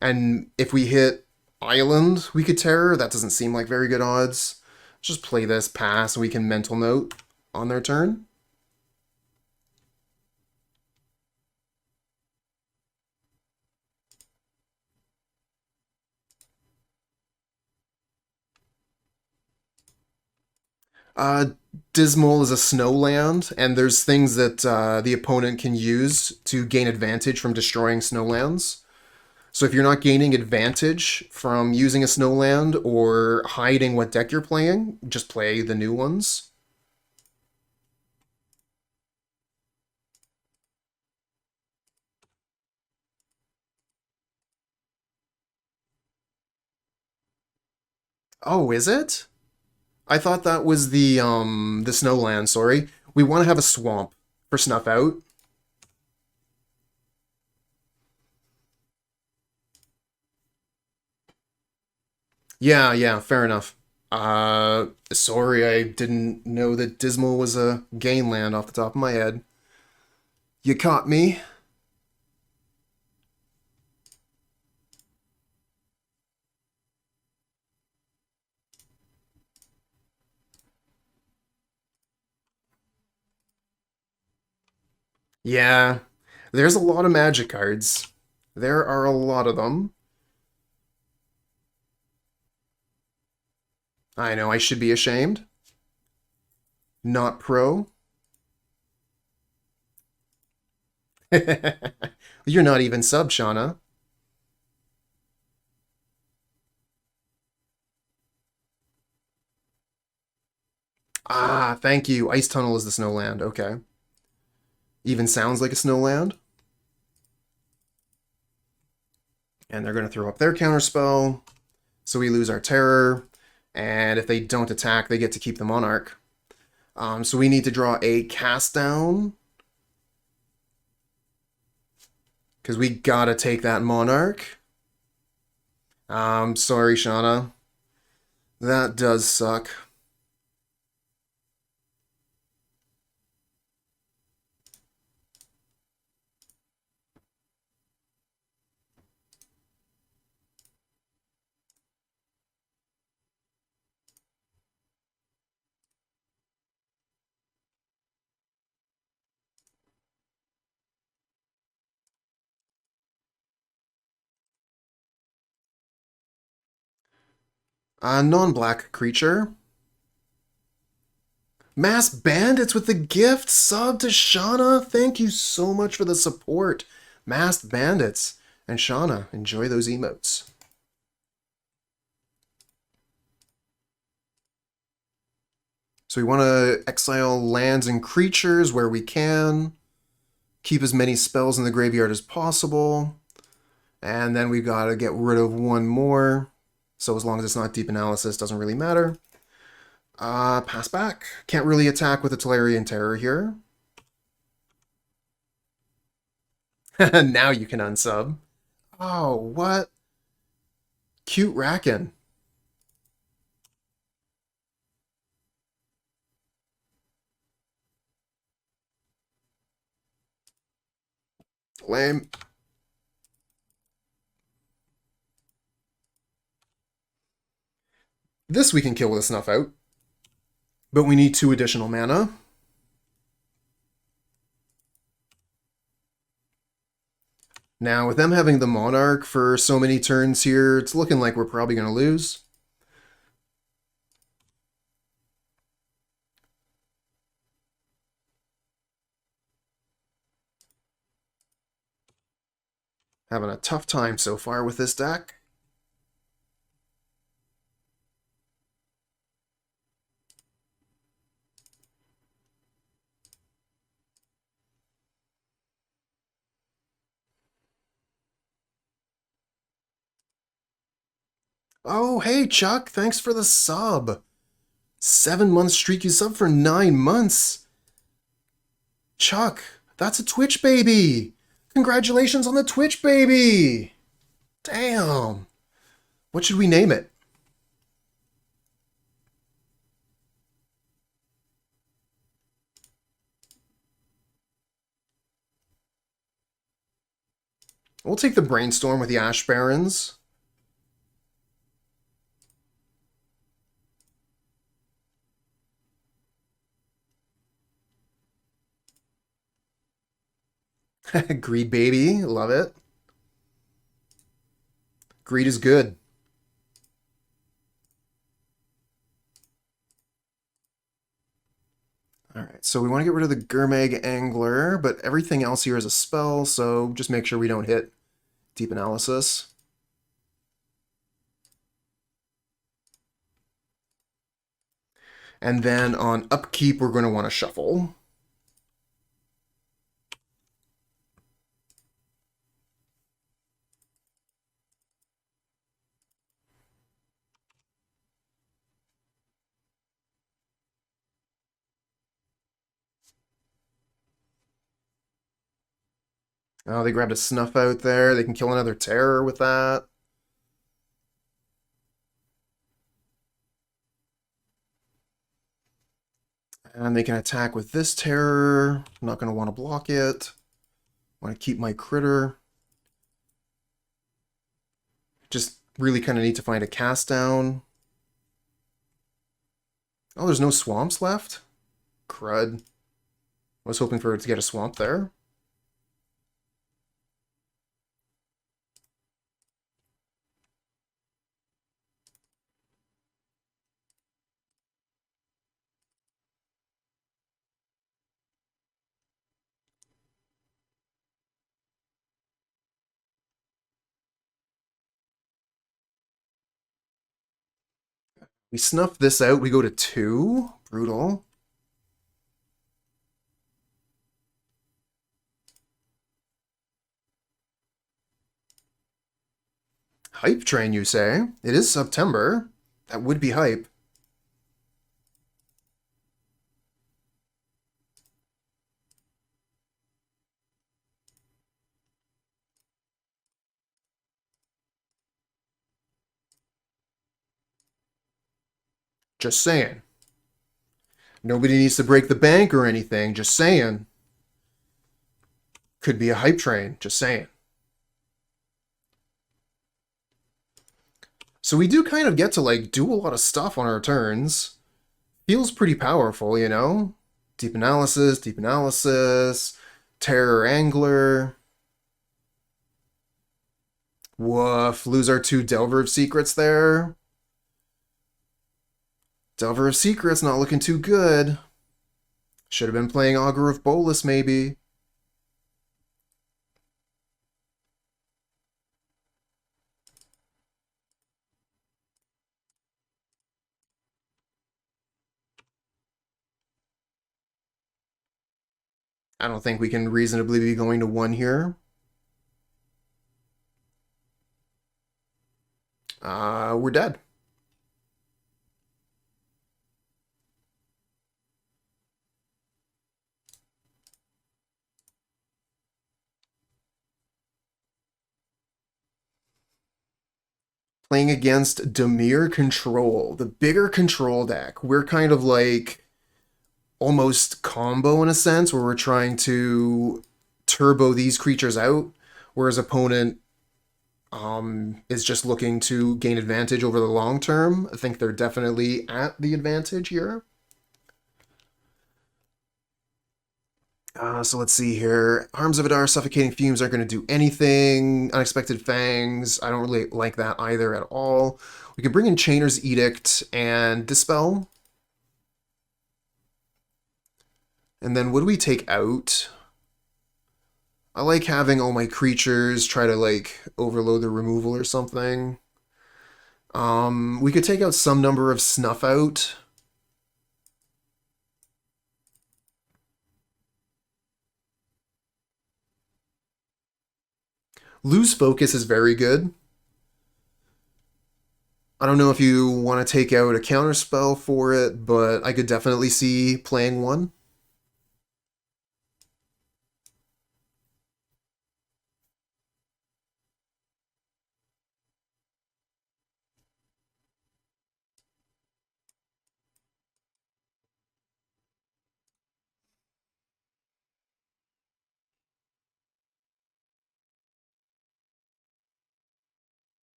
and if we hit Island, we could Terror. That doesn't seem like very good odds. Just play this, pass, and we can mental note on their turn. Uh, Dismal is a snow land, and there's things that the opponent can use to gain advantage from destroying snowlands. So if you're not gaining advantage from using a snowland or hiding what deck you're playing, just play the new ones. Oh, is it? I thought that was the snowland, sorry. We want to have a swamp for Snuff Out. Yeah, yeah, fair enough. Sorry, I didn't know that Dismal was a gain land off the top of my head. You caught me. Yeah, there's a lot of magic cards. There are a lot of them. I know I should be ashamed. Not pro. You're not even sub, Shauna. Ah, thank you. Ice Tunnel is the snowland. Okay. Even sounds like a snowland. And they're going to throw up their counterspell. So we lose our terror. And if they don't attack, they get to keep the monarch. So we need to draw a cast down. Because we gotta take that monarch. Sorry, Shauna. That does suck. Non-black creature. Mass Bandits with the gift sub to Shauna. Thank you so much for the support. Masked Bandits. And Shauna, enjoy those emotes. So we want to exile lands and creatures where we can. Keep as many spells in the graveyard as possible. And then we got to get rid of one more. So as long as it's not deep analysis, doesn't really matter. Pass back. Can't really attack with the Tolarian Terror here. Now you can unsub. Oh, what? Cute Rackin'. Lame. This we can kill with a Snuff Out, but we need 2 additional mana. Now, with them having the Monarch for so many turns here, it's looking like we're probably going to lose. Having a tough time so far with this deck. Oh, hey, Chuck, thanks for the sub. 7-month streak, you sub for 9 months. Chuck, that's a Twitch baby. Congratulations on the Twitch baby. Damn. What should we name it? We'll take the Brainstorm with the Ash Barrens. Greed baby, love it. Greed is good. Alright, so we want to get rid of the Gurmag Angler, but everything else here is a spell, so just make sure we don't hit Deep Analysis. And then on upkeep, we're going to want to shuffle. Oh, they grabbed a Snuff Out there. They can kill another Terror with that. And they can attack with this Terror. I'm not going to want to block it. Want to keep my critter. Just really kind of need to find a cast down. Oh, there's no swamps left? Crud. I was hoping for it to get a swamp there. We snuff this out. We go to 2. Brutal. Hype train, you say? It is September. That would be hype. Just saying. Nobody needs to break the bank or anything. Just saying. Could be a hype train. Just saying. So we do kind of get to, like, do a lot of stuff on our turns. Feels pretty powerful, you know? Deep Analysis, Terror Angler. Woof. Lose our 2 Delver of Secrets there. Delver of Secrets not looking too good. Should have been playing Augur of Bolas, maybe. I don't think we can reasonably be going to 1 here. We're dead. Playing against Dimir Control, the bigger control deck. We're kind of like almost combo in a sense, where we're trying to turbo these creatures out, whereas opponent is just looking to gain advantage over the long term. I think they're definitely at the advantage here. So let's see here. Arms of Hadar, Suffocating Fumes aren't going to do anything. Unexpected Fangs, I don't really like that either at all. We can bring in Chainer's Edict and Dispel. And then what do we take out? I like having all my creatures try to, like, overload the removal or something. We could take out some number of Snuff Out. Lose Focus is very good. I don't know if you want to take out a Counterspell for it, but I could definitely see playing one.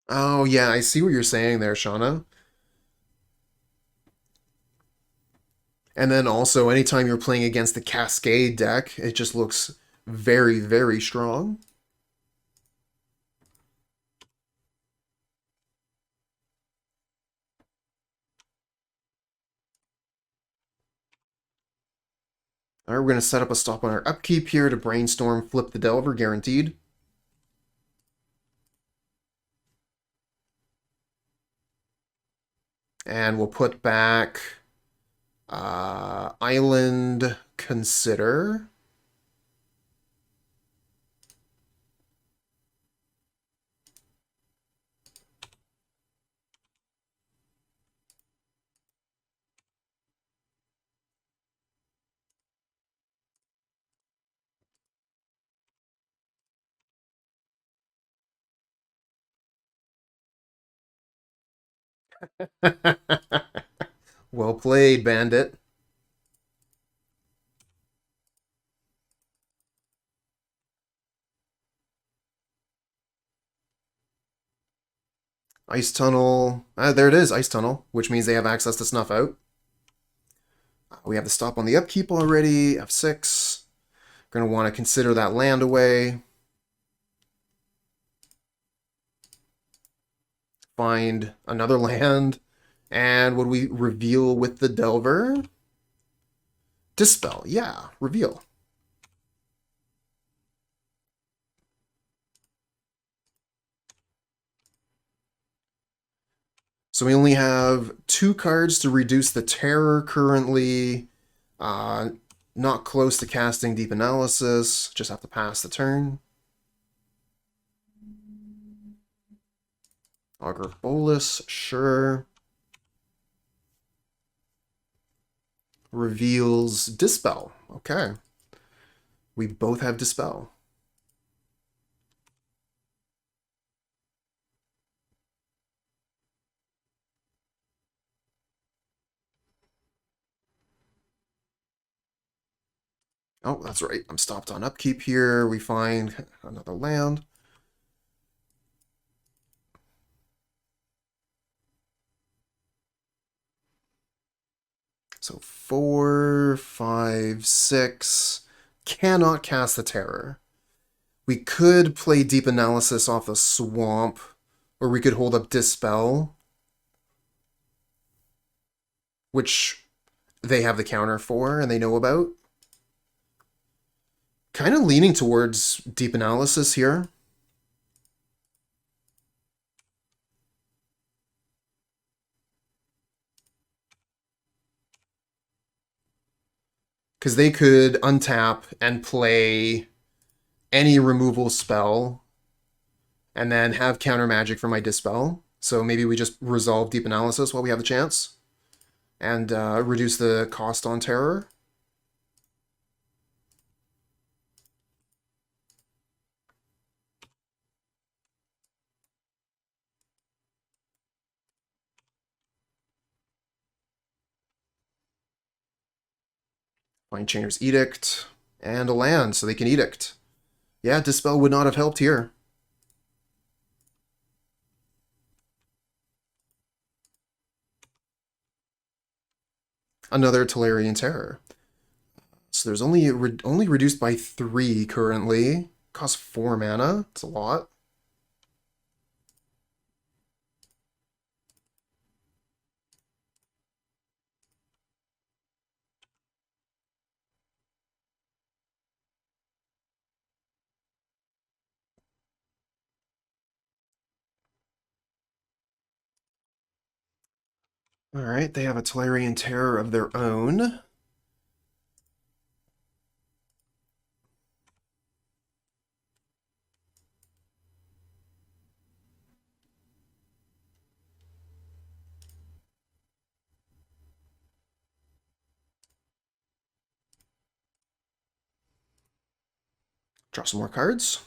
Oh, yeah, I see what you're saying there, Shauna. And then also, anytime you're playing against the Cascade deck, it just looks very, very strong. All right, we're going to set up a stop on our upkeep here to Brainstorm, flip the Delver, guaranteed. And we'll put back Island Consider. Well played, Bandit. Ice Tunnel. There it is, Ice Tunnel, which means they have access to Snuff Out. We have the stop on the upkeep already, F6. Going to want to consider that land away. Find another land. And what do we reveal with the Delver? Dispel, yeah, reveal. So we only have 2 cards to reduce the terror currently. Not close to casting Deep Analysis. Just have to pass the turn. Augur Bolus, sure. Reveals Dispel. Okay. We both have Dispel. Oh, that's right. I'm stopped on upkeep here. We find another land. So 4, 5, 6. Cannot cast the Terror. We could play Deep Analysis off the Swamp, or we could hold up Dispel, which they have the counter for and they know about. Kind of leaning towards Deep Analysis here. Because they could untap and play any removal spell and then have counter magic for my Dispel. So maybe we just resolve Deep Analysis while we have the chance and reduce the cost on Terror. Mind Chainer's Edict. And a land, so they can Edict. Yeah, Dispel would not have helped here. Another Tolarian Terror. So there's only reduced by 3 currently. Costs 4 mana. It's a lot. Alright, they have a Tolarian Terror of their own. Draw some more cards.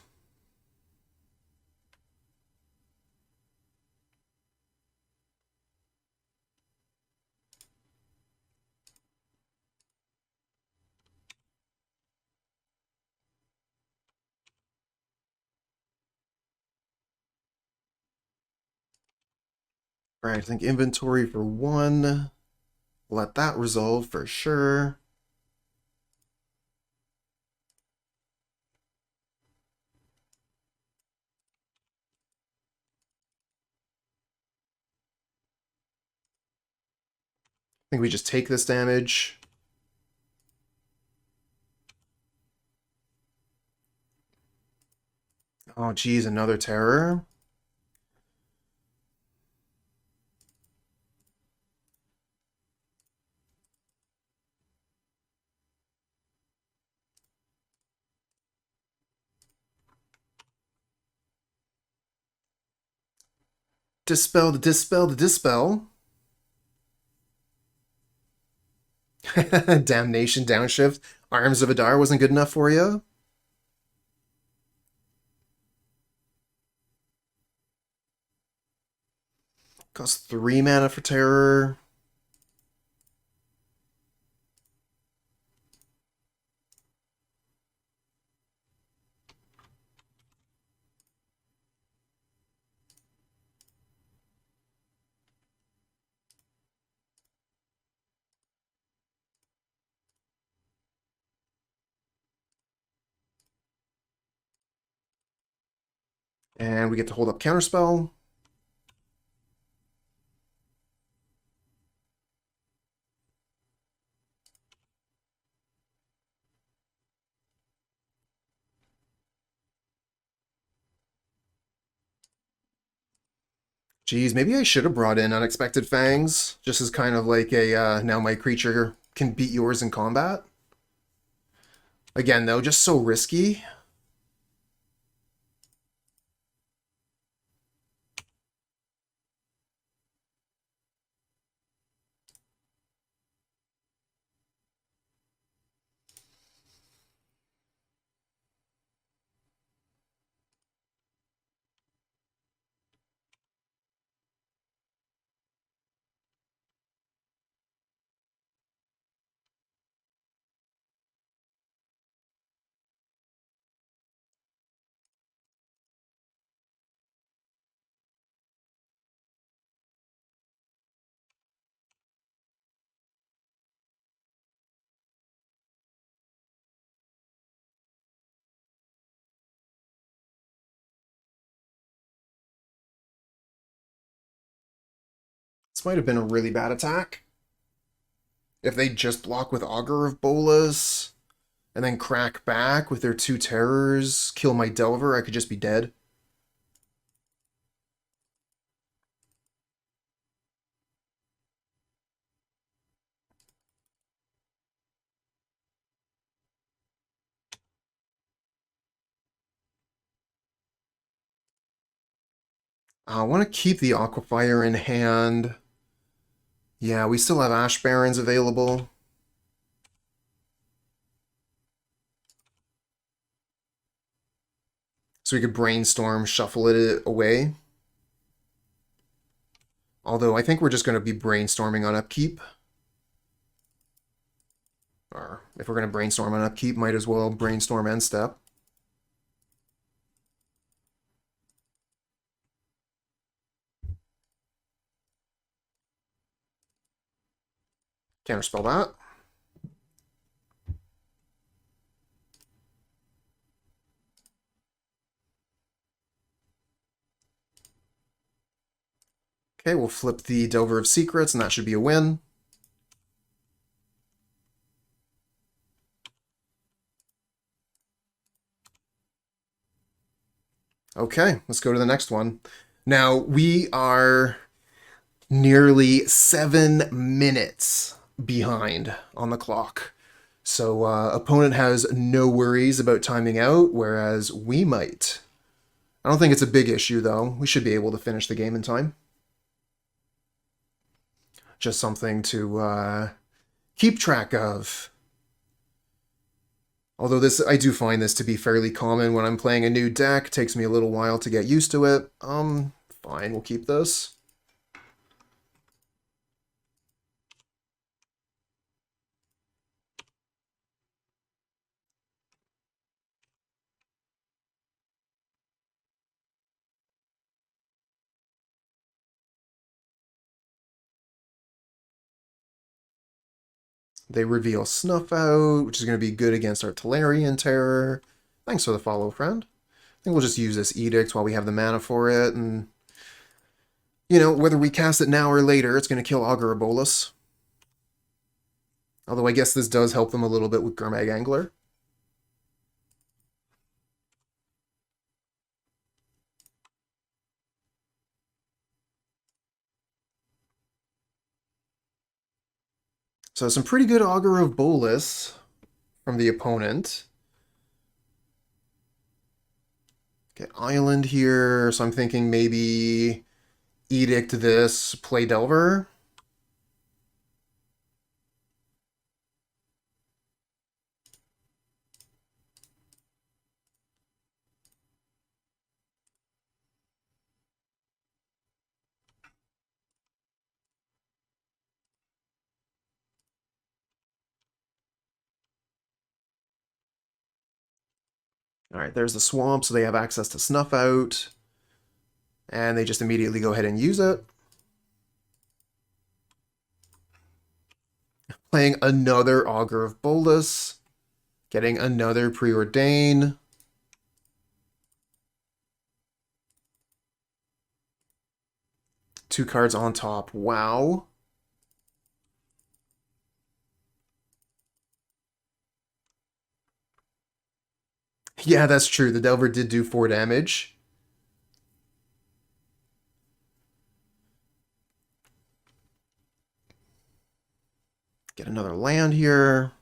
Alright, I think inventory for 1. Let that resolve for sure. I think we just take this damage. Oh, geez, another terror. Dispel the Dispel the Dispel. Damnation downshift. Arms of Hadar wasn't good enough for you? Costs 3 mana for terror. And we get to hold up Counterspell. Geez, maybe I should have brought in Unexpected Fangs, just as kind of like a, now my creature can beat yours in combat. Again, though, just so risky. This might have been a really bad attack. If they just block with Augur of Bolas, and then crack back with their 2 terrors, kill my Delver, I could just be dead. I want to keep the Aquafire in hand. Yeah, we still have Ash Barrens available. So we could Brainstorm, shuffle it away. Although I think we're just going to be brainstorming on upkeep. Or if we're going to brainstorm on upkeep, might as well brainstorm end step. Counterspell that. Okay, we'll flip the Delver of Secrets, and that should be a win. Okay, let's go to the next one. Now, we are nearly 7 minutes behind on the clock. So, opponent has no worries about timing out, whereas we might. I don't think it's a big issue, though. We should be able to finish the game in time. Just something to keep track of. Although this, I do find this to be fairly common when I'm playing a new deck. It takes me a little while to get used to it. Fine, we'll keep this. They reveal Snuff Out, which is going to be good against our Tolarian Terror. Thanks for the follow, friend. I think we'll just use this Edict while we have the mana for it, and, you know, whether we cast it now or later, it's going to kill Augur or Boros. Although I guess this does help them a little bit with Gurmag Angler. So some pretty good Augur of Bolas from the opponent. Get Island here, so I'm thinking maybe Edict this, play Delver. All right, there's the swamp, so they have access to Snuff Out. And they just immediately go ahead and use it. Playing another Augur of Bolas. Getting another Preordain. Two cards on top. Wow. Yeah, that's true. The Delver did do 4 damage. Get another land here.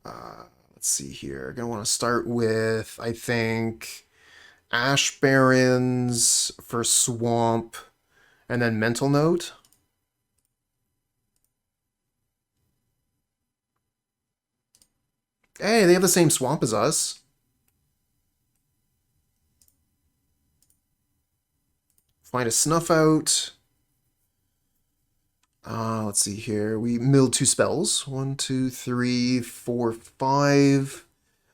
Let's see here. Gonna want to start with, I think, Ash Barrens for Swamp, and then Mental Note. Hey, they have the same swamp as us. Find a Snuff Out. Let's see here. We milled 2 spells. 1, 2, 3, 4, 5.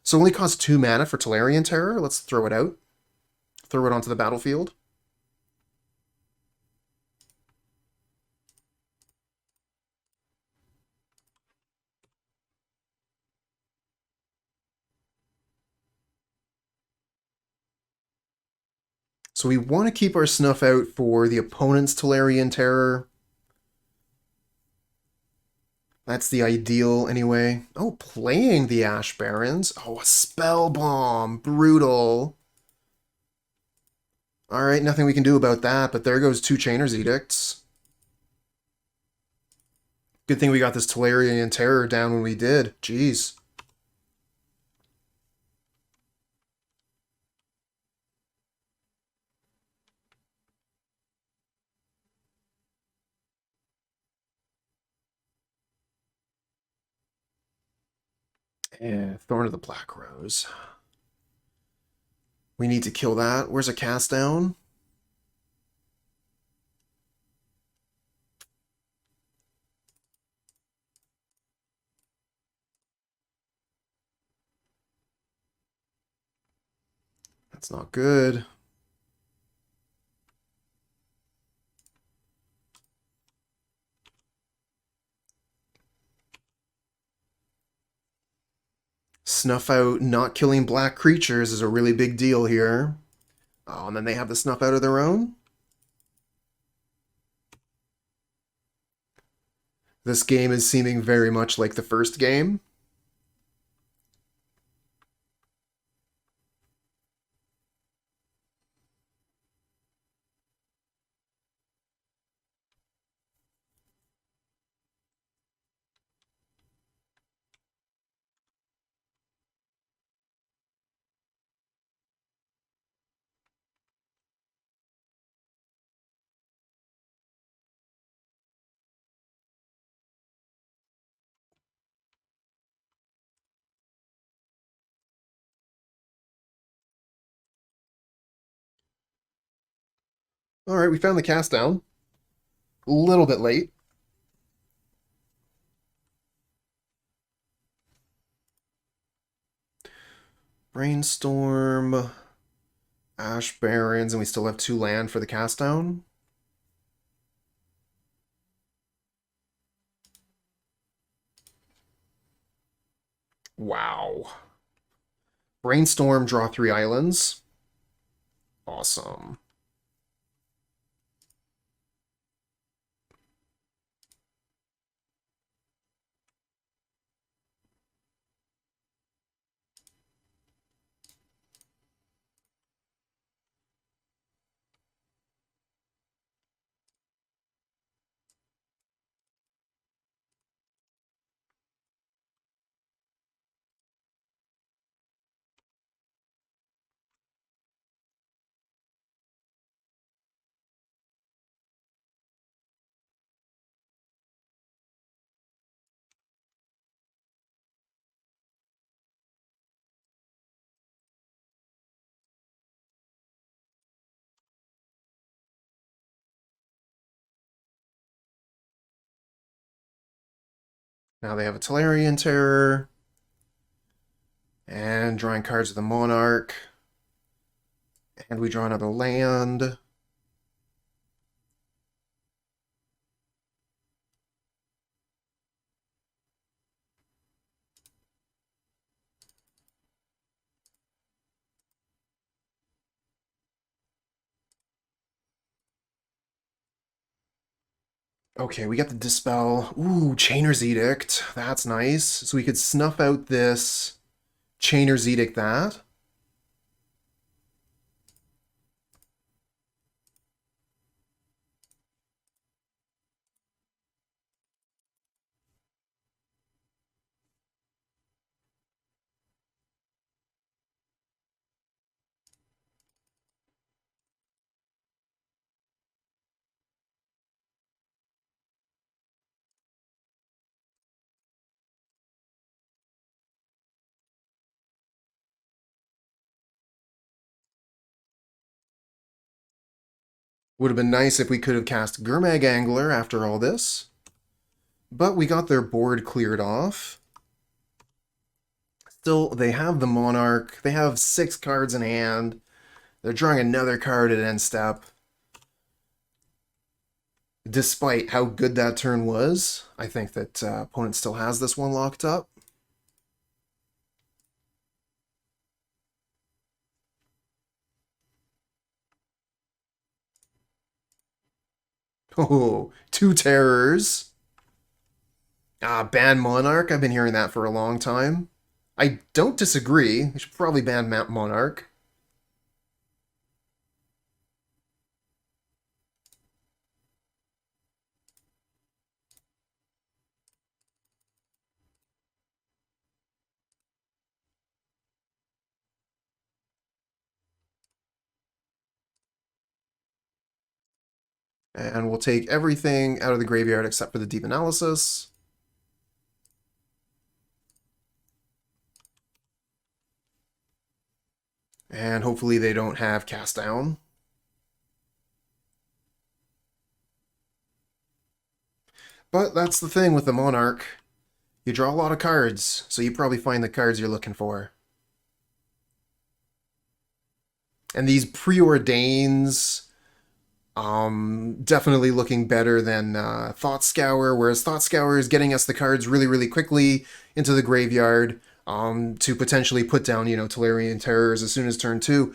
So only costs 2 mana for Tolarian Terror. Let's throw it out. Throw it onto the battlefield. So we want to keep our Snuff Out for the opponent's Tolarian Terror. That's the ideal, anyway. Oh, playing the Ash Barrens. Oh, a Spell Bomb. Brutal. Alright, nothing we can do about that, but there goes 2 Chainer's Edicts. Good thing we got this Tolarian Terror down when we did. Jeez. Yeah, Thorn of the Black Rose. We need to kill that. Where's a cast down? That's not good. Snuff Out not killing black creatures is a really big deal here. Oh, and then they have the Snuff Out of their own? This game is seeming very much like the first game. All right, we found the cast down. A little bit late. Brainstorm, Ash Barrens, and we still have 2 land for the cast down. Wow. Brainstorm, draw 3 islands. Awesome. Now they have a Tolarian Terror. And drawing cards with the Monarch. And we draw another land. Okay, we got the Dispel. Ooh, Chainer's Edict. That's nice. So we could snuff out this, Chainer's Edict that. Would have been nice if we could have cast Gurmag Angler after all this. But we got their board cleared off. Still, they have the Monarch. They have 6 cards in hand. They're drawing another card at end step. Despite how good that turn was, I think that opponent still has this one locked up. Oh, 2 terrors. Ban Monarch. I've been hearing that for a long time. I don't disagree. We should probably ban Monarch. And we'll take everything out of the graveyard except for the Deep Analysis. And hopefully they don't have Cast Down. But that's the thing with the Monarch. You draw a lot of cards, so you probably find the cards you're looking for. And these preordains, definitely looking better than Thought Scour, whereas Thought Scour is getting us the cards really, really quickly into the graveyard to potentially put down, Tolarian Terrors as soon as turn 2.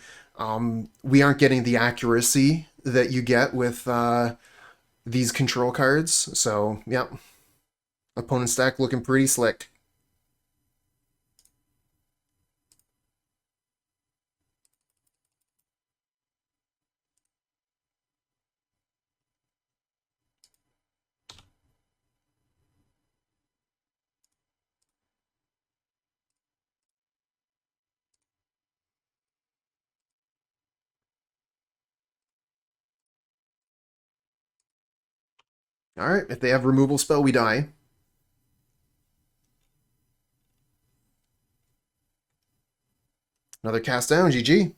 We aren't getting the accuracy that you get with these control cards. So, yeah, opponent stack looking pretty slick. All right, if they have removal spell, we die. Another cast down, GG.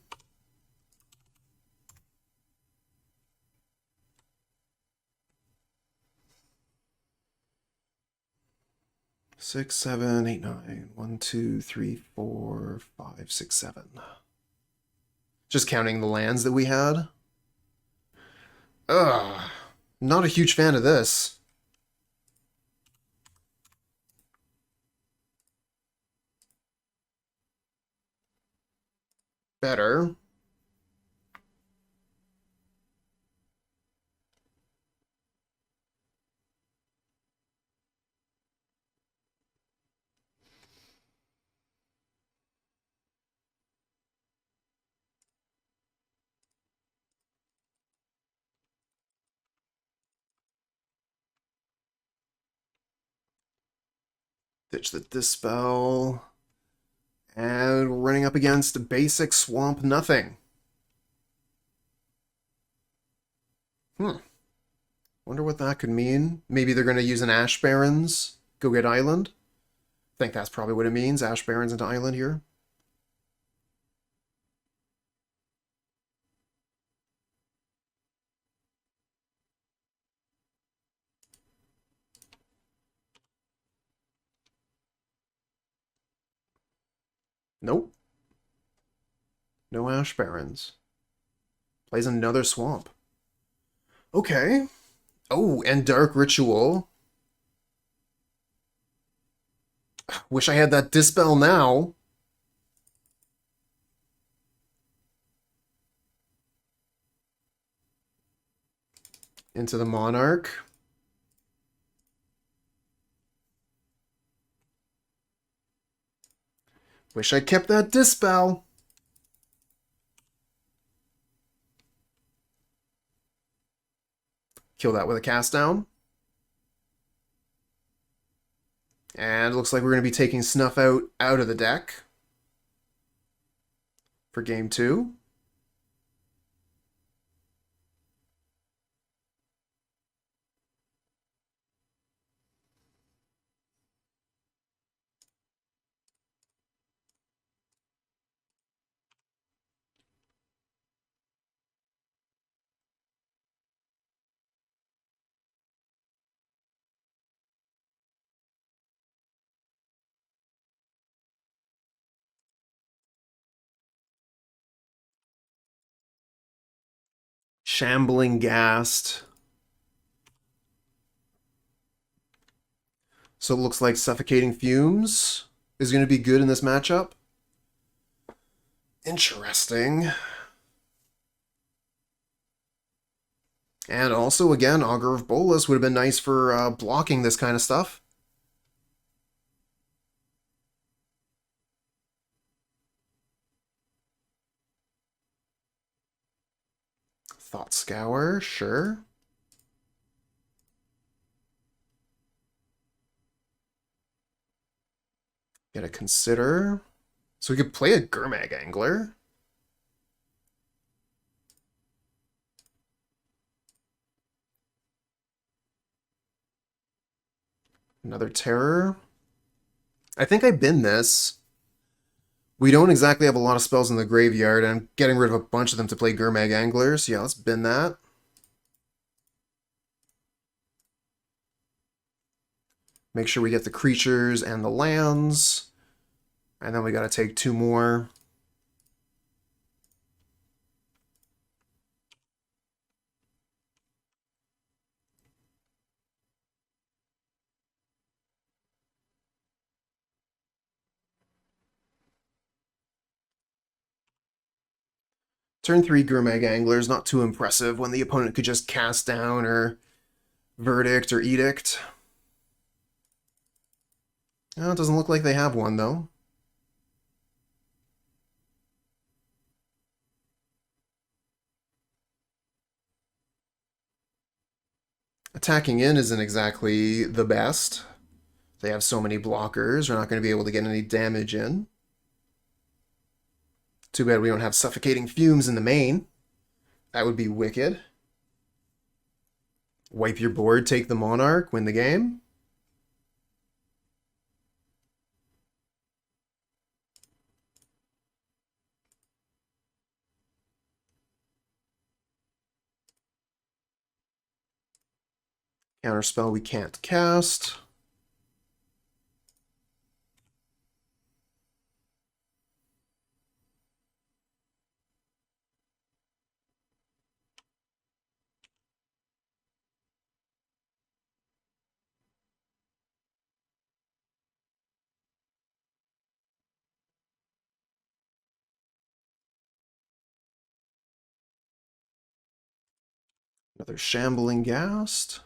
Six, seven, eight, nine. 1, 2, 3, 4, 5, 6, 7. Just counting the lands that we had. Ugh. Not a huge fan of this. Better. Ditch the Dispel. And we're running up against basic Swamp Nothing. Wonder what that could mean. Maybe they're going to use an Ash Barrens, go get Island. I think that's probably what it means, Ash Barrens into Island here. Nope. No Ash Barrens. Plays another Swamp. Okay. Oh, and Dark Ritual. Wish I had that Dispel now. Into the Monarch. Wish I kept that Dispel. Kill that with a cast down. And it looks like we're going to be taking Snuff out of the deck for game 2. Shambling Ghast. So it looks like Suffocating Fumes is going to be good in this matchup. Interesting. And also, again, Augur of Bolas would have been nice for blocking this kind of stuff. Thought Scour, sure. Gotta consider. So we could play a Gurmag Angler. Another Terror. I think I bin this. We don't exactly have a lot of spells in the graveyard, and I'm getting rid of a bunch of them to play Gurmag Angler, so yeah, let's bin that. Make sure we get the creatures and the lands. And then we gotta take 2 more. Turn 3 Gurmag Angler is not too impressive when the opponent could just cast down or Verdict or Edict. Oh, it doesn't look like they have one, though. Attacking in isn't exactly the best. They have so many blockers, we're not going to be able to get any damage in. Too bad we don't have Suffocating Fumes in the main. That would be wicked. Wipe your board, take the Monarch, win the game. Counterspell we can't cast. Another Shambling Ghast.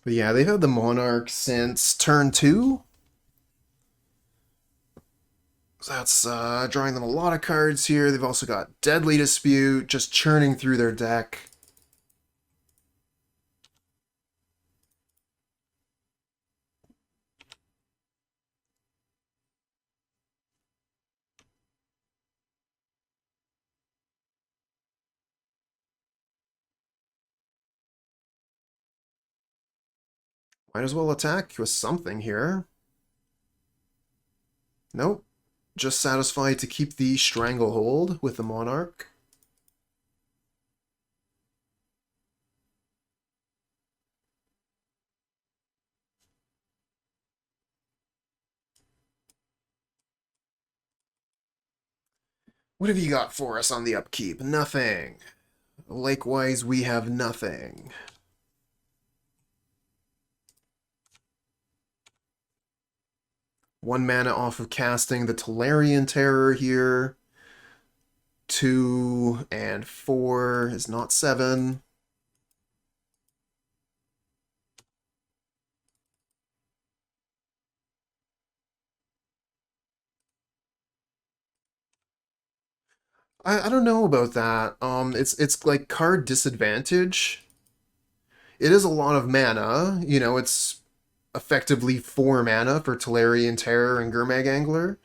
But yeah, they've had the Monarch since turn 2. So that's drawing them a lot of cards here. They've also got Deadly Dispute, just churning through their deck. Might as well attack with something here. Nope. Just satisfied to keep the Stranglehold with the Monarch. What have you got for us on the upkeep? Nothing. Likewise, we have nothing. One mana off of casting the Tolarian Terror here. 2 and 4 is not 7. I don't know about that. It's like card disadvantage. It is a lot of mana. You know, it's effectively 4 mana for Tolarian Terror and Gurmag Angler.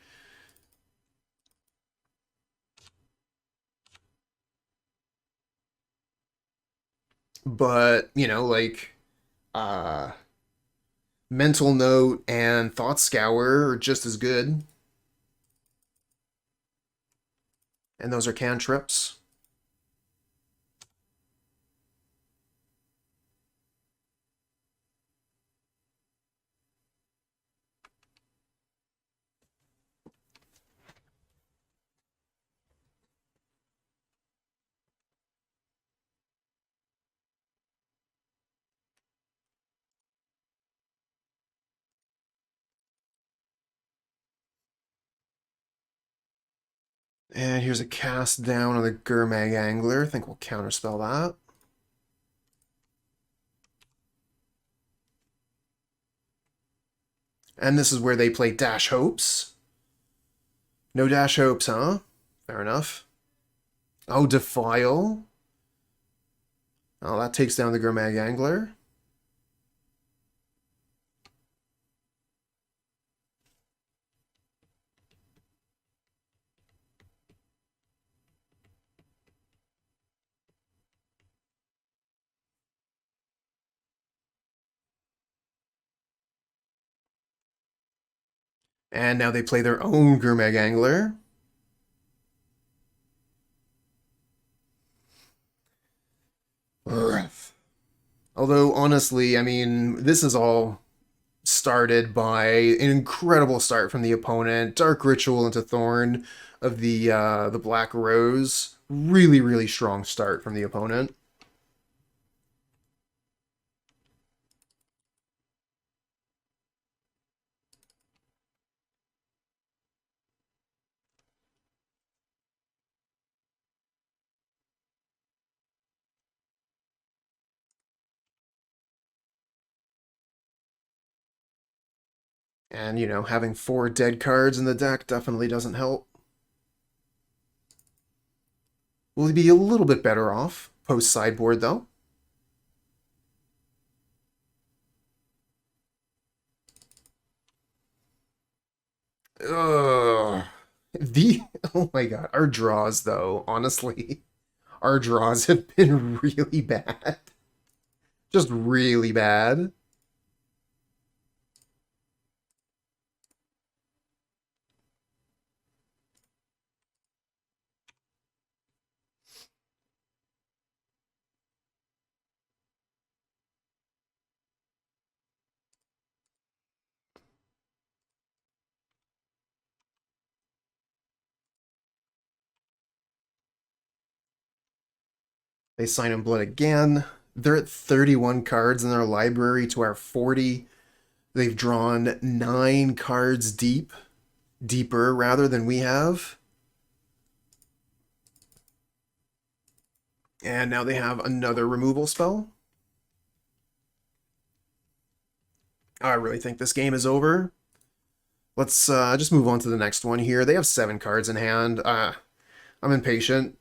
But, you know, like, uh, Mental Note and Thought Scour are just as good. And those are cantrips. And here's a cast down on the Gurmag Angler. I think we'll counterspell that. And this is where they play Dash Hopes. No Dash Hopes, huh? Fair enough. Oh, Defile. Oh, that takes down the Gurmag Angler. And now they play their own Gurmag Angler. Although, honestly, I mean, this is all started by an incredible start from the opponent. Dark Ritual into Thorn of the Black Rose. Really, really strong start from the opponent. And, you know, having 4 dead cards in the deck definitely doesn't help. We'll be a little bit better off post-sideboard, though. Ugh. Oh my god, our draws, though, honestly, our draws have been really bad. Just really bad. They sign in blood again. They're at 31 cards in their library to our 40. They've drawn 9 cards deeper rather than we have. And now they have another removal spell. I really think this game is over. Let's just move on to the next one here. They have 7 cards in hand. I'm impatient.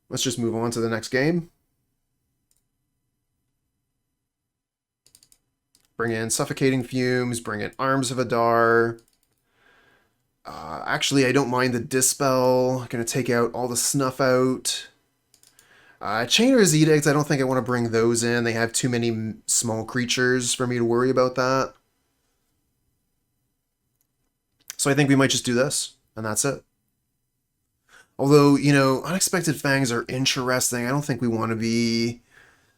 Let's just move on to the next game. Bring in Suffocating Fumes, bring in Arms of Hadar. Actually, I don't mind the Dispel. Gonna take out all the Snuff Out. Chainer's Edict, I don't think I want to bring those in. They have too many small creatures for me to worry about that. So I think we might just do this, and that's it. Although, you know, Unexpected Fangs are interesting. I don't think we want to be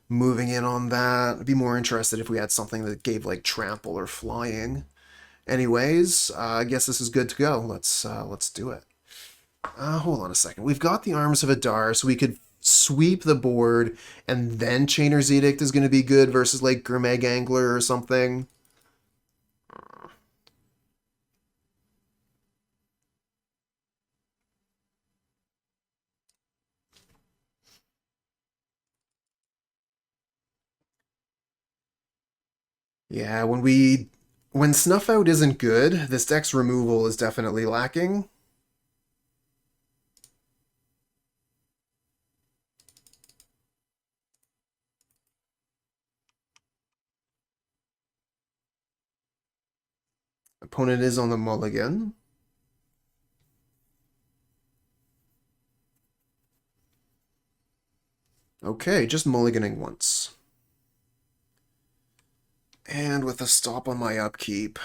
moving in on that. I'd be more interested if we had something that gave, like, trample or flying. Anyways, I guess this is good to go. Let's do it. Hold on a second. We've got the Arms of Hadar, so we could sweep the board, and then Chainer's Edict is going to be good versus, like, Gurmag Angler or something. Yeah, when Snuff Out isn't good, this deck's removal is definitely lacking. Opponent is on the mulligan. Okay, just mulliganing once. And with a stop on my upkeep.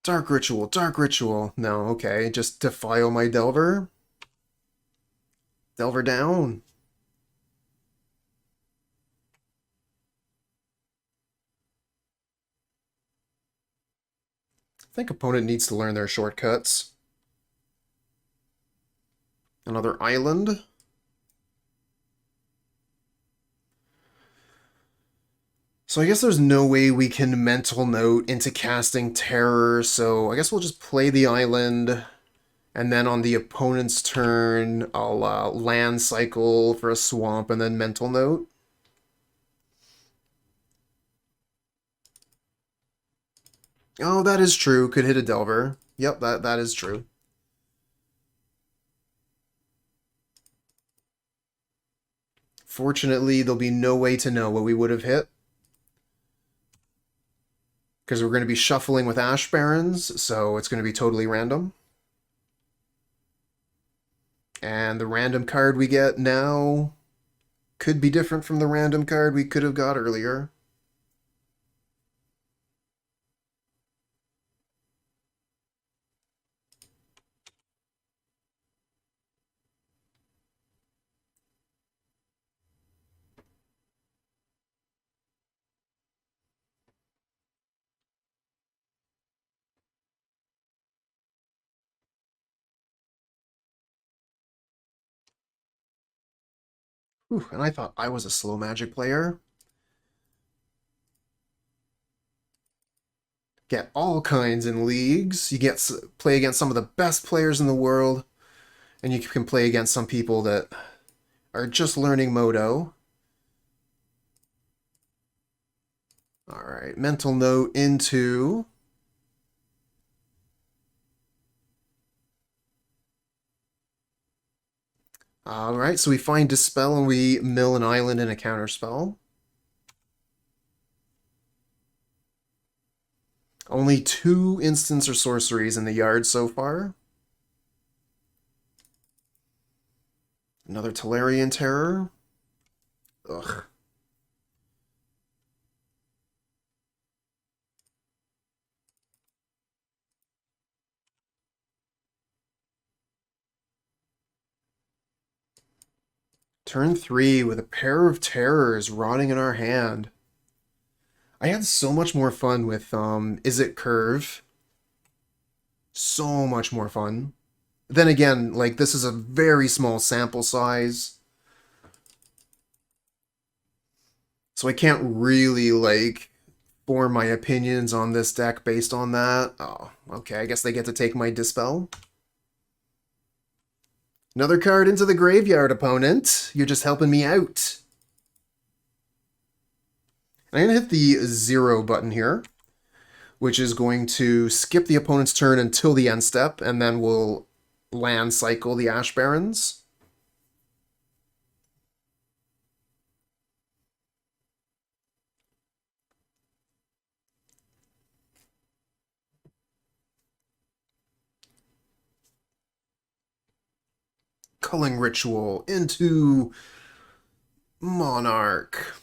Dark Ritual, Dark Ritual. No, okay, just defile my Delver. Delver down. I think opponent needs to learn their shortcuts. Another island. So I guess there's no way we can mental note into casting Terror, so I guess we'll just play the island, and then on the opponent's turn, I'll land cycle for a swamp and then mental note. Oh, that is true. Could hit a Delver. Yep, that is true. Fortunately, there'll be no way to know what we would have hit, because we're going to be shuffling with Ash Barrens, so it's going to be totally random. And the random card we get now could be different from the random card we could have got earlier. Whew, and I thought I was a slow Magic player. Get all kinds in leagues. You get play against some of the best players in the world, and you can play against some people that are just learning Moto. All right, mental note into... All right, so we find Dispel and we mill an island and a Counterspell. Only 2 instants or sorceries in the yard so far. Another Tolarian Terror. Ugh. Turn 3 with a pair of terrors rotting in our hand. I had so much more fun with Is It Curve? So much more fun. Then again, like, this is a very small sample size. So I can't really, like, form my opinions on this deck based on that. Oh, okay, I guess they get to take my Dispel. Another card into the graveyard, opponent. You're just helping me out. I'm going to hit the 0 button here, which is going to skip the opponent's turn until the end step, and then we'll land cycle the Ash Barrens. Culling Ritual into Monarch.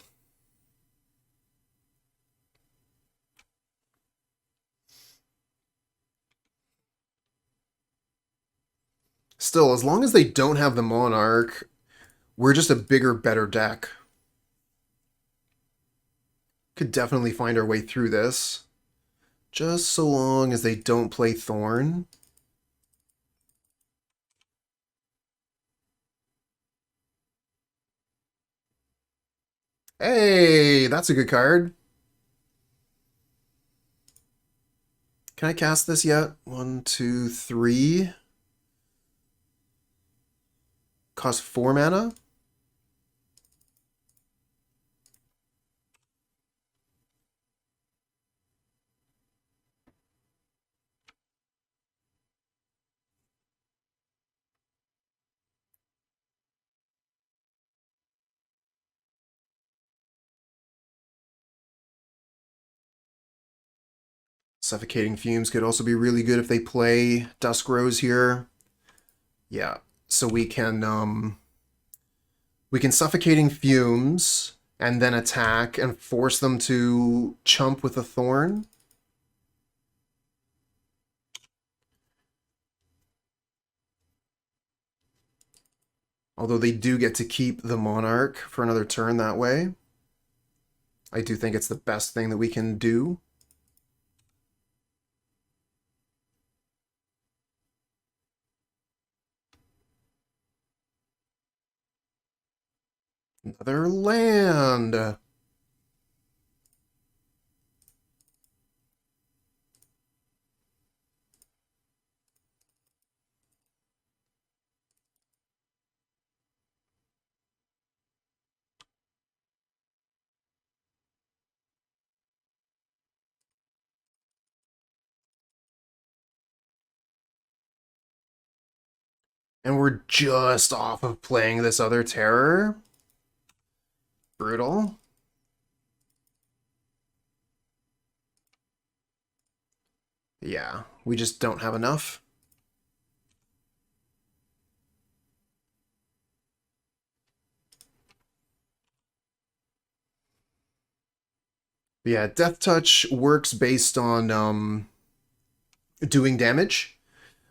Still, as long as they don't have the Monarch, we're just a bigger, better deck. Could definitely find our way through this. Just so long as they don't play Thorn. Hey, that's a good card. Can I cast this yet? 1, 2, 3. Cost 4 mana? Suffocating Fumes could also be really good if they play Dusk Rose here. Yeah, so we can Suffocating Fumes and then attack and force them to chump with a Thorn. Although they do get to keep the Monarch for another turn that way. I do think it's the best thing that we can do. Another land. And we're just off of playing this other terror. Brutal. Yeah, we just don't have enough. But yeah, Death Touch works based on doing damage.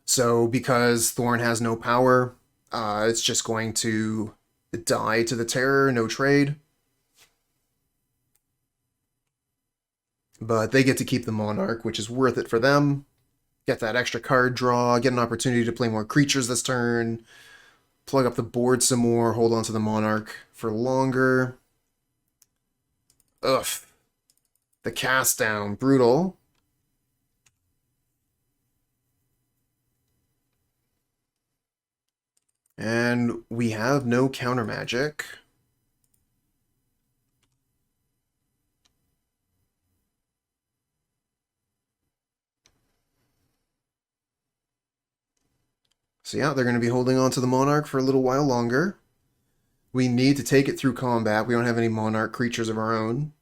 So because Thorn has no power, it's just going to die to the terror, no trade. But they get to keep the Monarch, which is worth it for them. Get that extra card draw, get an opportunity to play more creatures this turn, plug up the board some more, hold on to the Monarch for longer. Ugh. The cast down, brutal. And we have no counter magic. So yeah, they're going to be holding on to the Monarch for a little while longer. We need to take it through combat. We don't have any Monarch creatures of our own.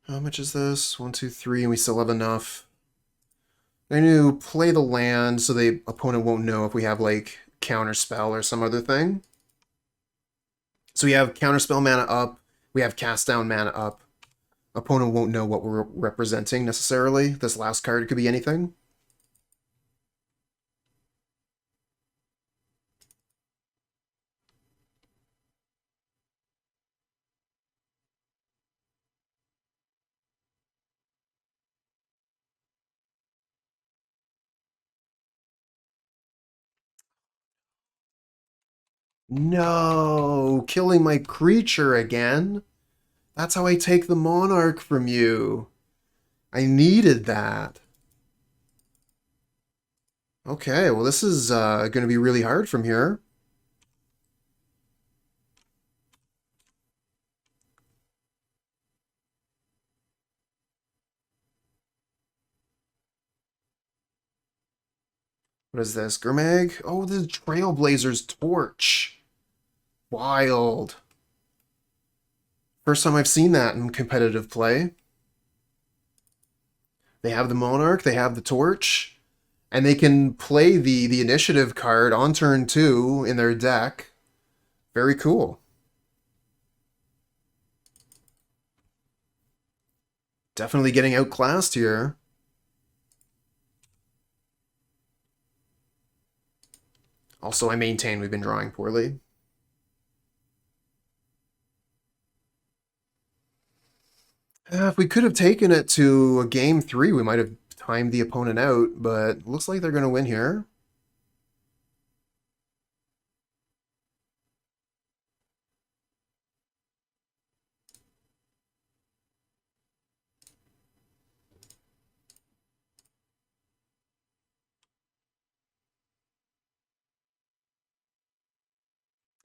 How much is this? 1, 2, 3, and we still have enough. I need to play the land so the opponent won't know if we have, like, Counterspell or some other thing. So we have Counterspell mana up, we have Cast Down mana up. Opponent won't know what we're representing necessarily. This last card could be anything. No! Killing my creature again? That's how I take the Monarch from you. I needed that. Okay, well this is going to be really hard from here. What is this? Gurmag? Oh, the Trailblazer's Torch. Wild. First time I've seen that in competitive play. They have the Monarch, they have the Torch, and they can play the initiative card on turn 2 in their deck. Very cool. Definitely getting outclassed here. Also, I maintain we've been drawing poorly. If we could have taken it to a game 3, we might have timed the opponent out, but looks like they're going to win here.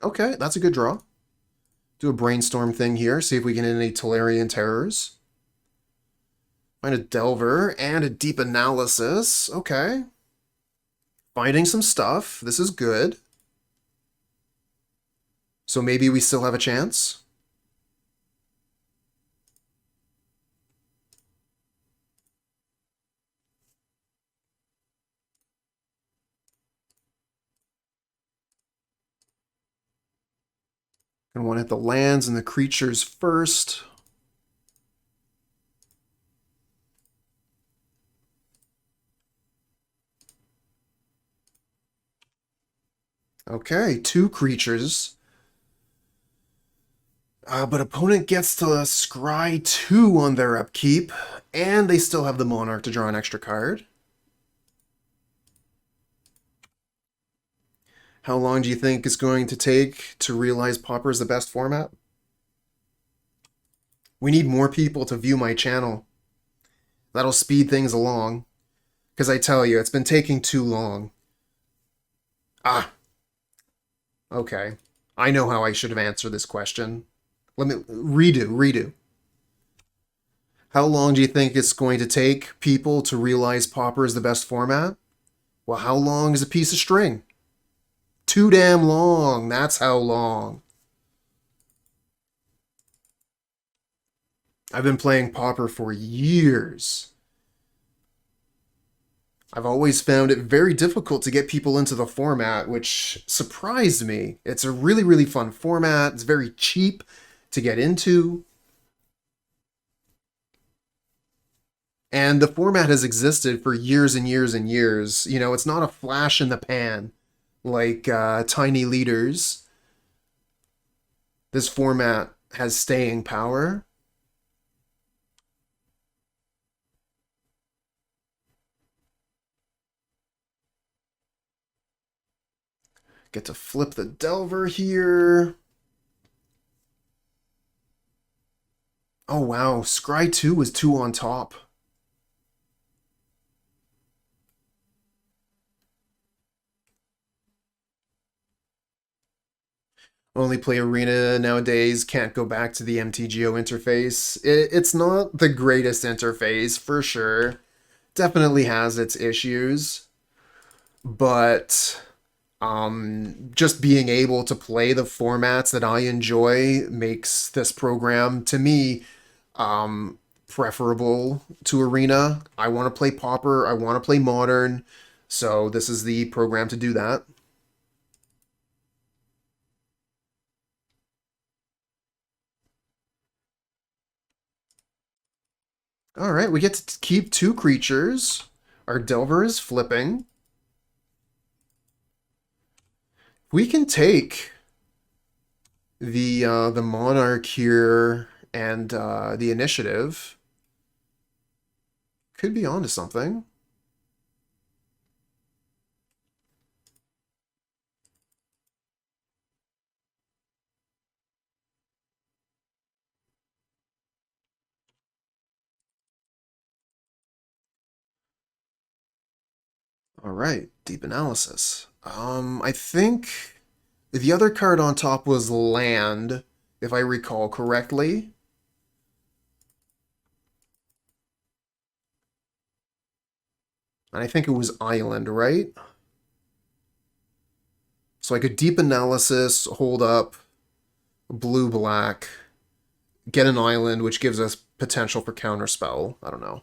Okay, that's a good draw. Do a brainstorm thing here, see if we can hit any Tolarian Terrors. Find a Delver and a Deep Analysis. Okay. Finding some stuff. This is good. So maybe we still have a chance. Gonna want to hit the lands and the creatures first. Okay, 2 creatures. But opponent gets to scry 2 on their upkeep, and they still have the Monarch to draw an extra card. How long do you think it's going to take to realize Pauper is the best format? We need more people to view my channel. That'll speed things along. Because I tell you, it's been taking too long. Ah, okay. I know how I should have answered this question. Let me redo. How long do you think it's going to take people to realize Pauper is the best format? Well, how long is a piece of string? Too damn long. That's how long. I've been playing Pauper for years. I've always found it very difficult to get people into the format, which surprised me. It's a really, really fun format. It's very cheap to get into. And the format has existed for years and years and years. You know, it's not a flash in the pan like Tiny Leaders. This format has staying power. Get to flip the Delver here. Oh wow, Scry 2 was 2 on top. Only play Arena nowadays, can't go back to the MTGO interface. It's not the greatest interface, for sure. Definitely has its issues, but just being able to play the formats that I enjoy makes this program, to me, preferable to Arena. I want to play Pauper, I want to play Modern, so this is the program to do that. All right, we get to keep 2 creatures. Our Delver is flipping. We can take the Monarch here and the Initiative. Could be onto something. All right, Deep Analysis. I think the other card on top was Land, if I recall correctly. And I think it was Island, right? So I could Deep Analysis, hold up, blue-black, get an Island, which gives us potential for Counterspell. I don't know.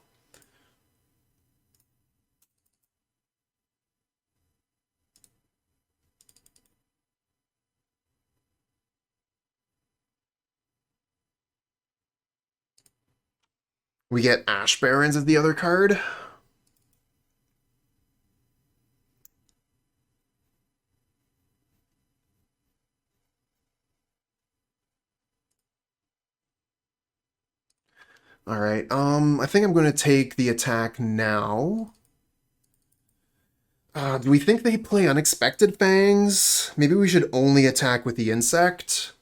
We get Ash Barrens as the other card. All right, I think I'm going to take the attack now. Do we think they play Unexpected Fangs? Maybe we should only attack with the insect.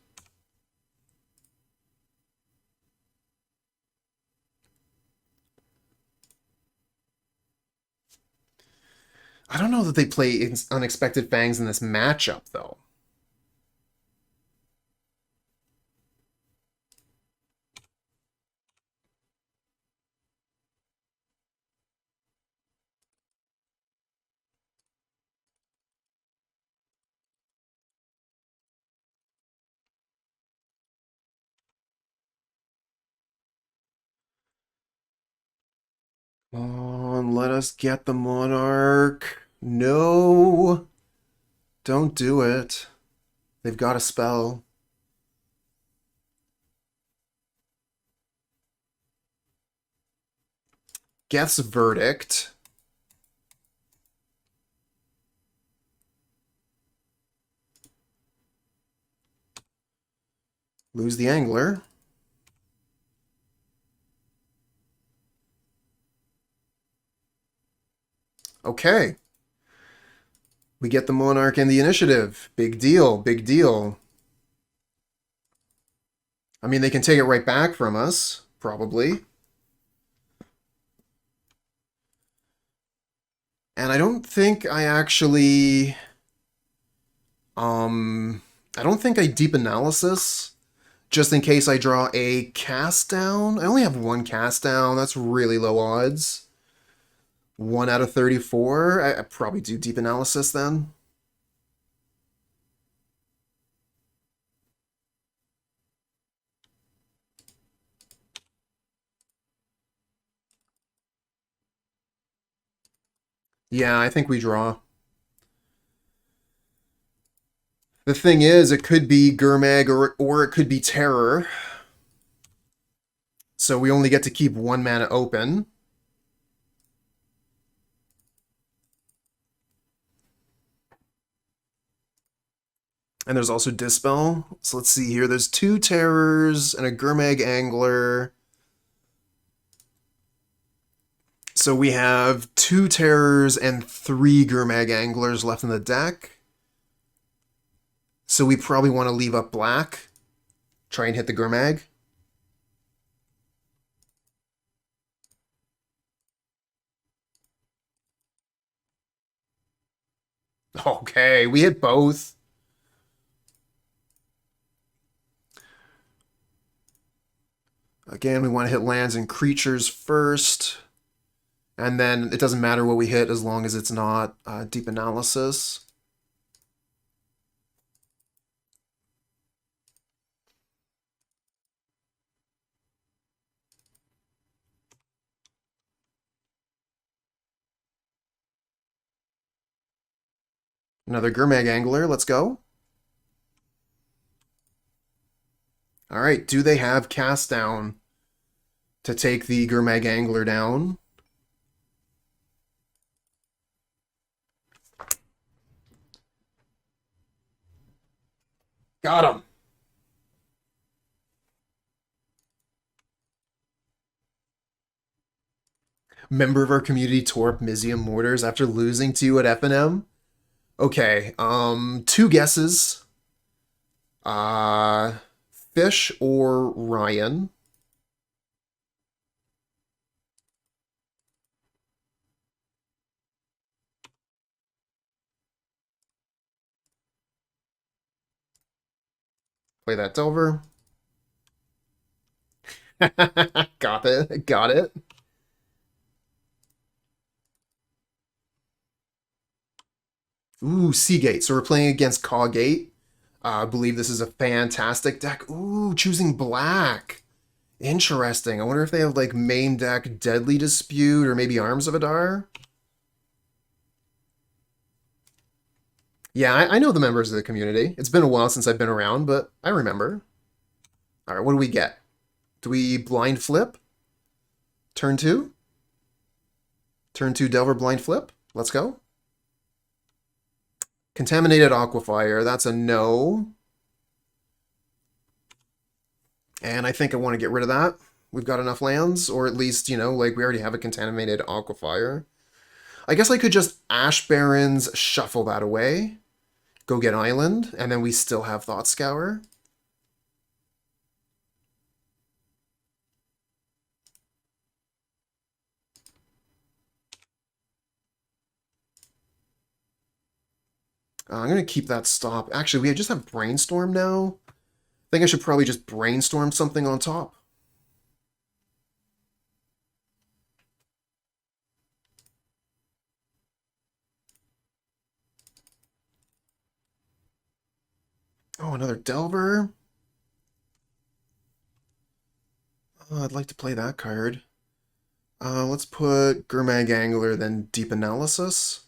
I don't know that they play Unexpected Fangs in this matchup, though. Come on, let us get the Monarch. No, don't do it. They've got a spell. Geth's Verdict. Lose the Angler. Okay. We get the Monarch and the Initiative. Big deal, big deal. I mean, they can take it right back from us, probably. And I don't think I actually... I don't think I Deep Analysis, just in case I draw a Cast Down. I only have 1 Cast Down. That's really low odds. 1 out of 34. I probably do Deep Analysis then. Yeah, I think we draw. The thing is, it could be Gurmag or it could be Terror. So we only get to keep 1 mana open. And there's also Dispel. So let's see here. There's 2 Terrors and a Gurmag Angler. So we have 2 Terrors and 3 Gurmag Anglers left in the deck. So we probably want to leave up black. Try and hit the Gurmag. Okay, we hit both. Again, we want to hit lands and creatures first. And then it doesn't matter what we hit as long as it's not deep analysis. Another Gurmag Angler, let's go. All right, do they have cast down to take the Gurmag Angler down? Got him. Member of our community tore up Mizium Mortars after losing to you at FNM. Okay, two guesses. Fish or Ryan? Play that Delver. Got it. Got it. Ooh, Caw Gate. So we're playing against Caw Gate. I believe this is a fantastic deck. Ooh, choosing black. Interesting. I wonder if they have like main deck Deadly Dispute or maybe Arms of Hadar. Yeah, I know the members of the community. It's been a while since I've been around, but I remember. All right, what do we get? Do we blind flip? Turn 2? Turn 2 Delver blind flip? Let's go. Contaminated Aquifer, that's a no. And I think I want to get rid of that. We've got enough lands, or at least, you know, like we already have a Contaminated Aquifer. I guess I could just Ash Barrens, shuffle that away, go get Island, and then we still have Thought Scour. I'm going to keep that stop. Actually, we just have Brainstorm now. I think I should probably just brainstorm something on top. Oh, another Delver. Oh, I'd like to play that card. Let's put Gurmag Angler, then Deep Analysis.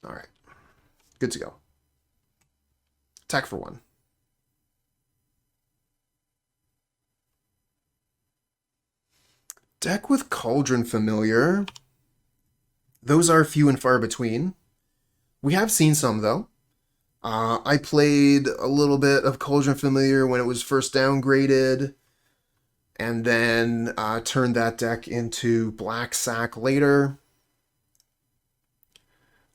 All right, good to go. Attack for 1. Deck with Cauldron Familiar. Those are few and far between. We have seen some, though. I played a little bit of Cauldron Familiar when it was first downgraded, and then turned that deck into Black Sack later.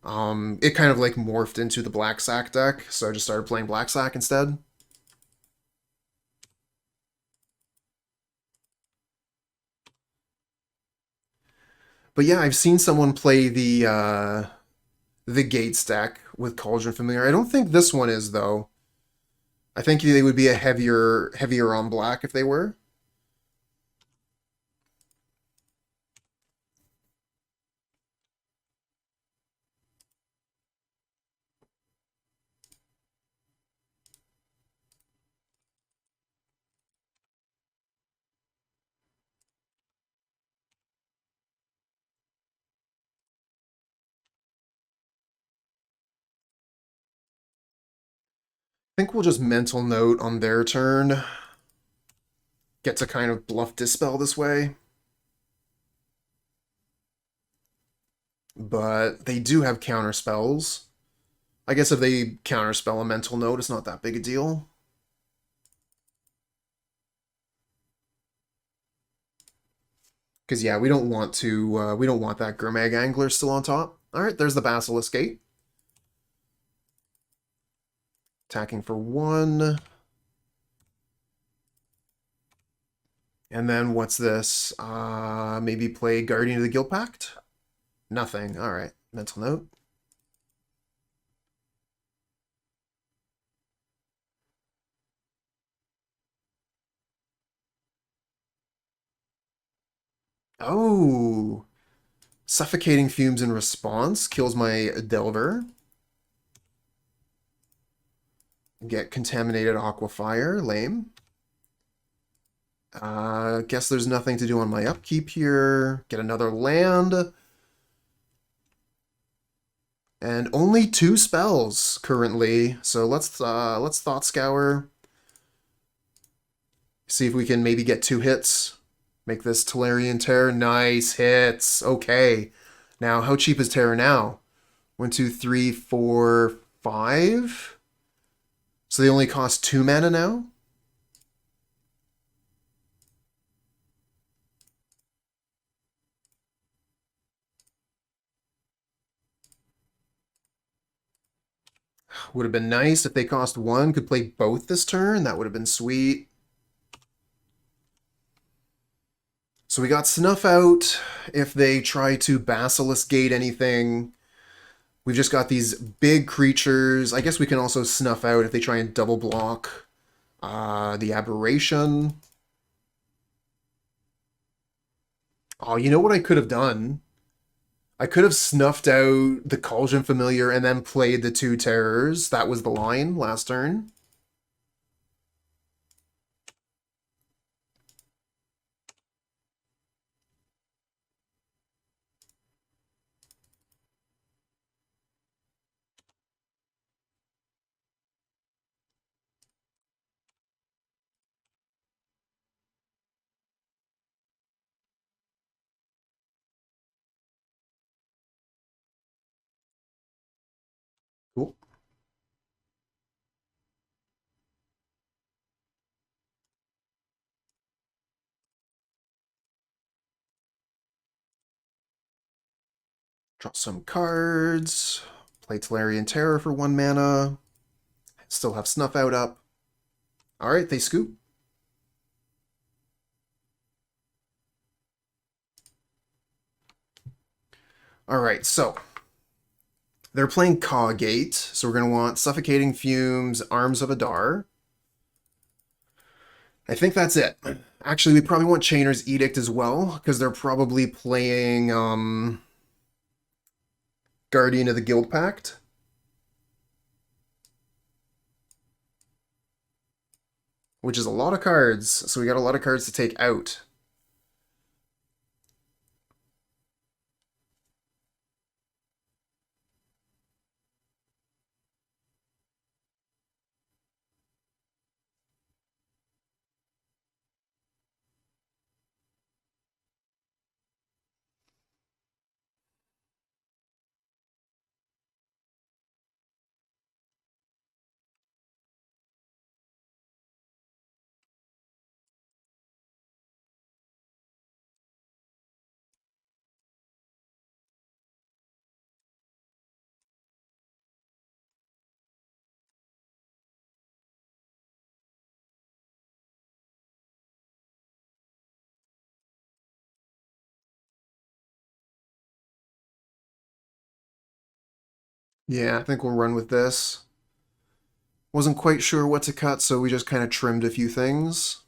It kind of like morphed into the Black Sack deck, so I just started playing Black Sack instead. But yeah, I've seen someone play the Gates deck with Cauldron Familiar. I don't think this one is, though. I think they would be a heavier on black if they were. I think we'll just mental note on their turn. Get to kind of bluff Dispel this way. But they do have counter spells. I guess if they counterspell a mental note, it's not that big a deal. Because yeah, we don't want that Gurmag Angler still on top. All right, there's the Basilisk Gate. Attacking for 1. And then what's this? Maybe play Guardian of the Guild Pact? Nothing. All right. Mental note. Oh, Suffocating Fumes in response kills my Delver. Get Contaminated Aquafire. Lame. Guess there's nothing to do on my upkeep here. Get another land. And only 2 spells currently. So let's Thought Scour. See if we can maybe get 2 hits. Make this Tolarian Terror. Nice hits. Okay. Now, how cheap is Terror now? 1, 2, 3, 4, 5? So they only cost 2 mana now? Would have been nice if they cost 1, could play both this turn. That would have been sweet. So we got Snuff Out if they try to Basilisk Gate anything. We've just got these big creatures. I guess we can also Snuff Out if they try and double block the Aberration. Oh, you know what I could have done? I could have snuffed out the Cauldron Familiar and then played the 2 terrors. That was the line last turn. Cool. Draw some cards. Play Tolarian Terror for 1 mana. Still have Snuff Out up. Alright, they scoop. Alright, so they're playing Caw Gate, so we're going to want Suffocating Fumes, Arms of Hadar. I think that's it. Actually, we probably want Chainer's Edict as well, because they're probably playing Guardian of the Guild Pact. Which is a lot of cards, so we got a lot of cards to take out. Yeah, I think we'll run with this. Wasn't quite sure what to cut, so we just kind of trimmed a few things.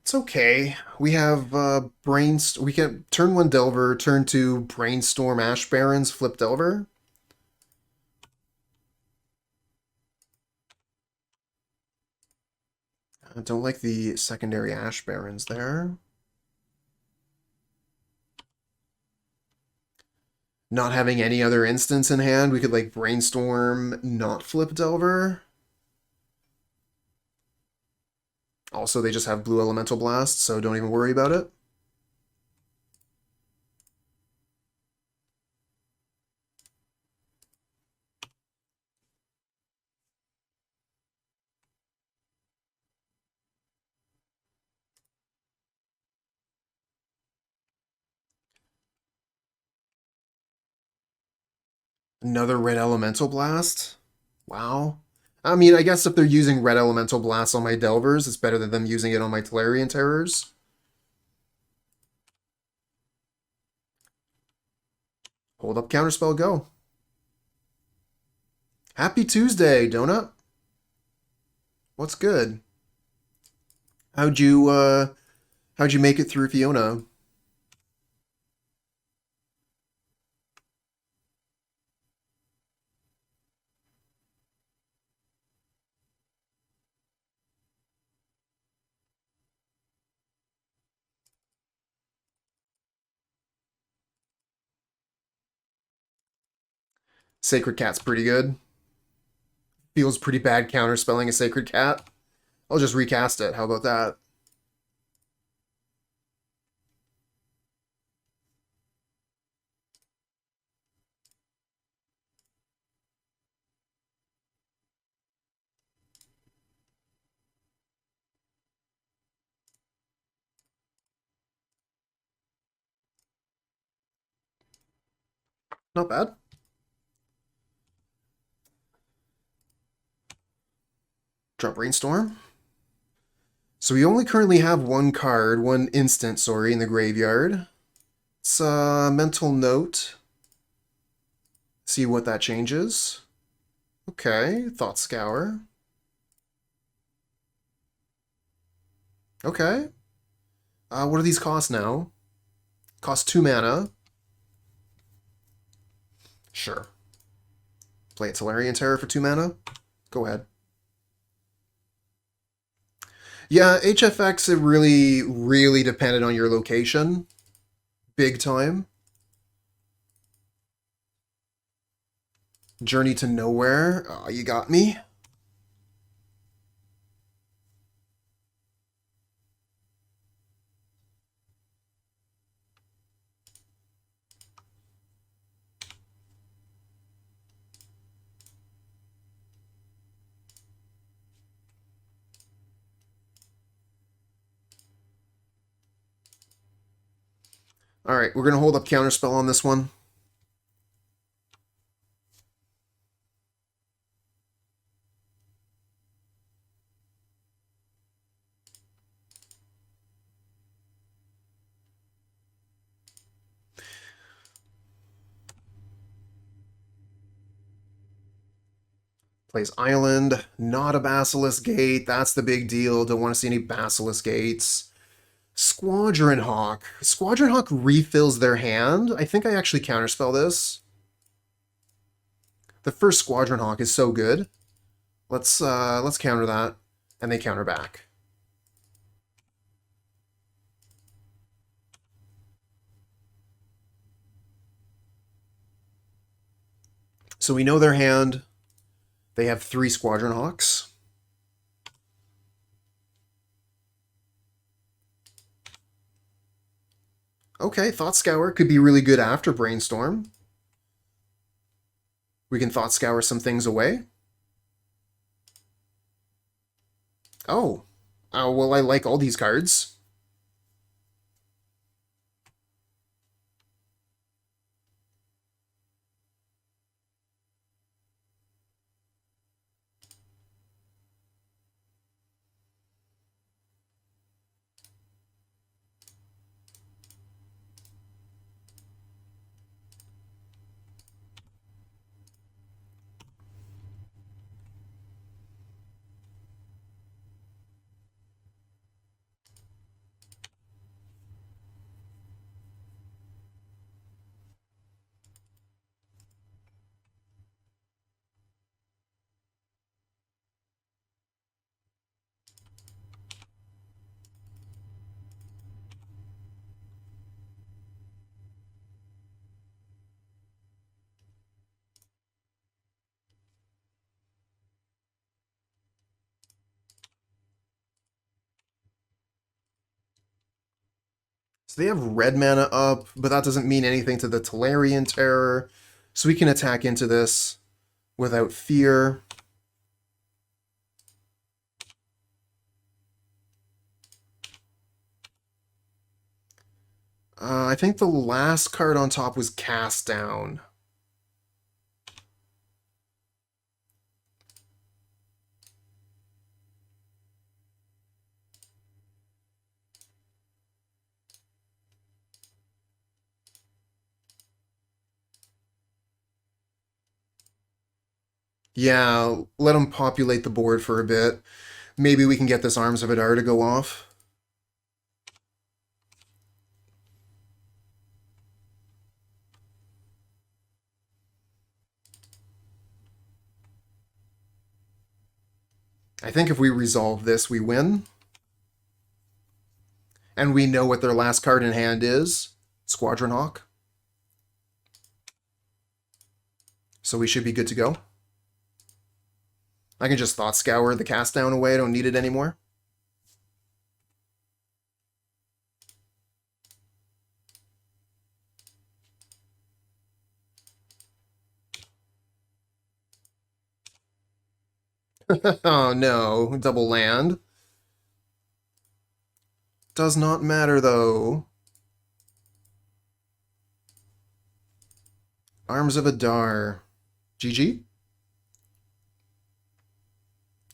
It's okay. We have we can turn 1 Delver, turn 2 Brainstorm Ash Barrens, flip Delver. I don't like the secondary Ash Barrens there. Not having any other instance in hand, we could like Brainstorm, not flip Delver. Also, they just have blue Elemental Blast, so don't even worry about it. Another red elemental blast? Wow. I mean, I guess if they're using red elemental blasts on my Delvers, it's better than them using it on my Tolarian Terrors. Hold up, Counterspell, go. Happy Tuesday, Donut. What's good? How'd you, how'd you make it through Fiona? Sacred Cat's pretty good. Feels pretty bad counterspelling a Sacred Cat. I'll just recast it. How about that? Not bad. Drop Brainstorm. So we only currently have one instant, sorry, in the graveyard. It's a mental note. See what that changes. Okay, Thought Scour. Okay. What do these cost now? Cost 2 mana. Sure. Play a Tolarian Terror for 2 mana? Go ahead. Yeah, HFX, it really depended on your location. Big time. Journey to Nowhere. You got me. Alright, we're going to hold up Counterspell on this one. Plays Island, not a Basilisk Gate. That's the big deal. Don't want to see any Basilisk Gates. Squadron Hawk. Squadron Hawk refills their hand. I think I actually counterspell this. The first Squadron Hawk is so good. Let's counter that. And they counter back. So we know their hand. They have 3 Squadron Hawks. Okay, Thought Scour could be really good after Brainstorm. We can Thought Scour some things away. Oh. Well, I like all these cards. So they have red mana up, but that doesn't mean anything to the Tolarian Terror. So we can attack into this without fear. I think the last card on top was Cast Down. Yeah, let them populate the board for a bit. Maybe we can get this Arms of Hadar to go off. I think if we resolve this, we win. And we know what their last card in hand is. Squadron Hawk. So we should be good to go. I can just Thought Scour the cast down away. I don't need it anymore. Oh no, double land. Does not matter though. Arms of Hadar. GG?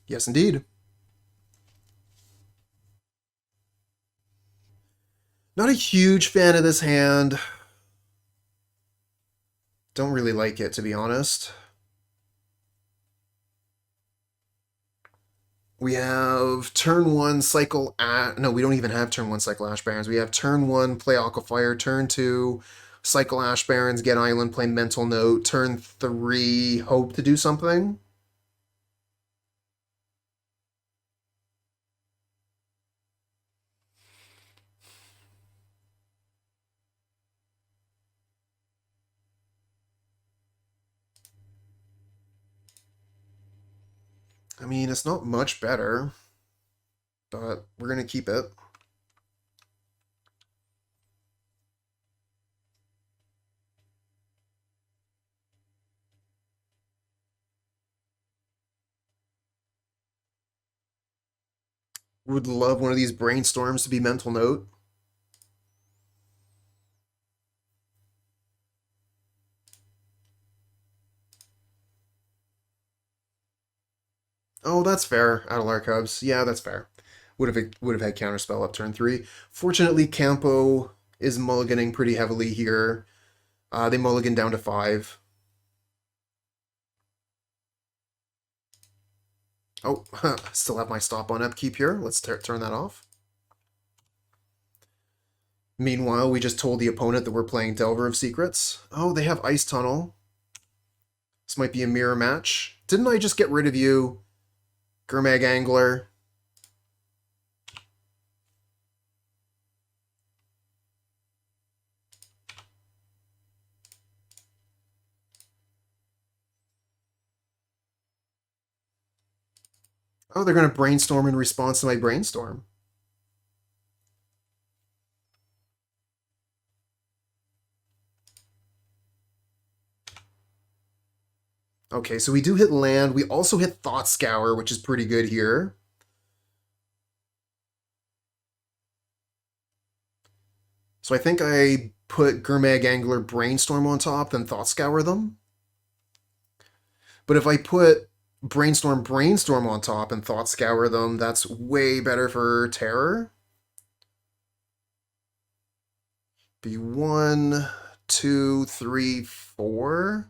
Yes, indeed. Not a huge fan of this hand. Don't really like it, to be honest. We have turn 1 cycle... No, we don't even have turn 1 cycle Ash Barrens. We have turn 1 play Aquafire, turn 2 cycle Ash Barrens, get Island, play Mental Note, turn 3 hope to do something. I mean, it's not much better, but we're going to keep it. Would love one of these Brainstorms to be Mental Note. Oh, that's fair. Out of Archives. Yeah, that's fair. Would have had Counterspell up turn 3. Fortunately, Campo is mulliganing pretty heavily here. They mulligan down to 5. Oh, still have my stop on upkeep here. Let's turn that off. Meanwhile, we just told the opponent that we're playing Delver of Secrets. Oh, they have Ice Tunnel. This might be a mirror match. Didn't I just get rid of you, Gurmag Angler? Oh, they're going to Brainstorm in response to my Brainstorm. Okay, so we do hit land. We also hit Thought Scour, which is pretty good here. So I think I put Gurmag Angler Brainstorm on top, then Thought Scour them. But if I put Brainstorm on top and Thought Scour them, that's way better for Terror. Be 1, 2, 3, 4.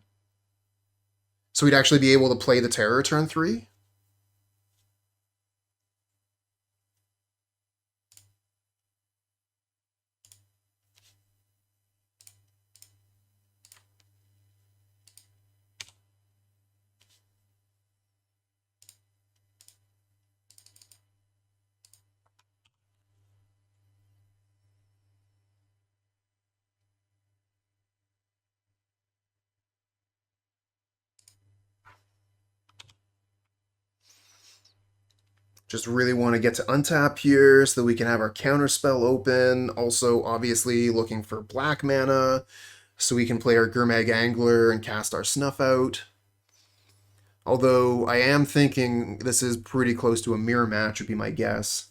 So we'd actually be able to play the Terror turn 3. Just really want to get to untap here so that we can have our Counterspell open. Also, obviously, looking for black mana so we can play our Gurmag Angler and cast our Snuff Out. Although, I am thinking this is pretty close to a mirror match, would be my guess.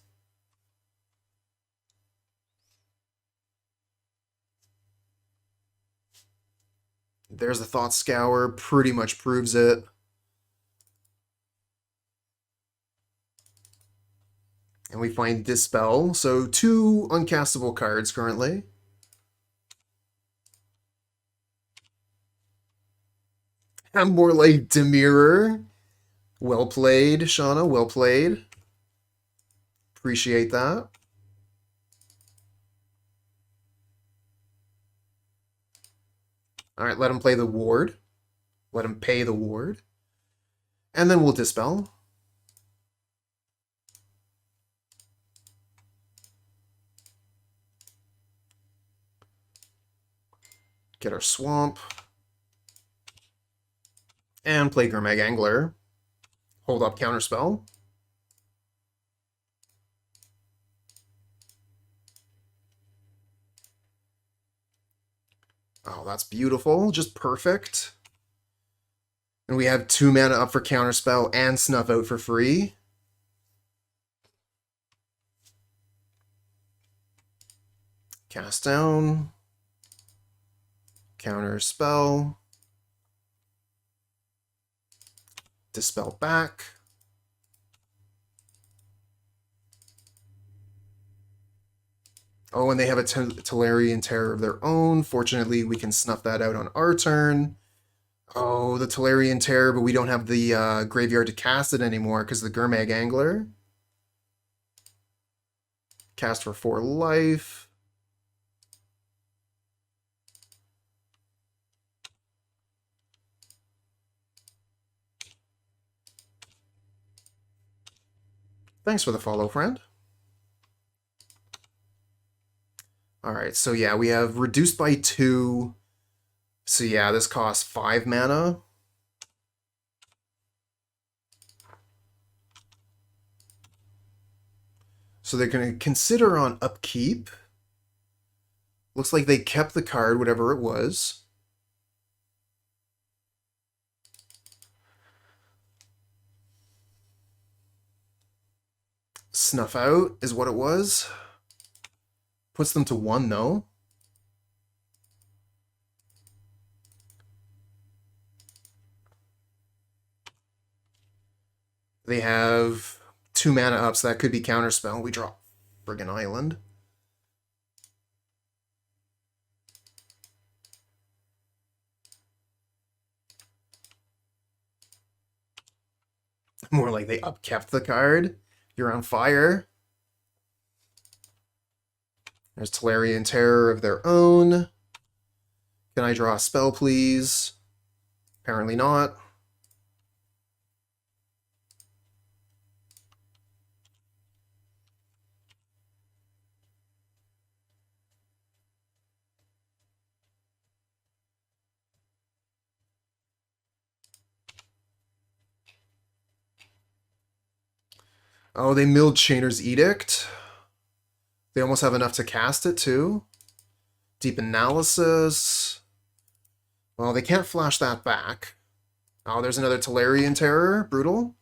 There's the Thought Scour, pretty much proves it. And we find Dispel, so 2 uncastable cards currently. I'm more like Dimir. Well played, Shauna. Well played. Appreciate that. All right, let him play the ward. Let him pay the ward. And then we'll Dispel. Get our Swamp. And play Gurmag Angler. Hold up Counterspell. Oh, that's beautiful. Just perfect. And we have 2 mana up for Counterspell and Snuff Out for free. Cast down. Counterspell. Dispel back. Oh, and they have a Tolarian Terror of their own. Fortunately, we can snuff that out on our turn. Oh, the Tolarian Terror, but we don't have the graveyard to cast it anymore because of the Gurmag Angler. Cast for 4 life. Thanks for the follow, friend. Alright, so yeah, we have reduced by 2. So yeah, this costs 5 mana. So they're going to consider on upkeep. Looks like they kept the card, whatever it was. Snuff Out is what it was. Puts them to 1, though. They have 2 mana up, so that could be Counterspell. We draw friggin' Island. More like they upkept the card. You're on fire. There's Tolarian Terror of their own. Can I draw a spell, please? Apparently not. Oh, they milled Chainer's Edict. They almost have enough to cast it, too. Deep Analysis. Well, they can't flash that back. Oh, there's another Tolarian Terror. Brutal.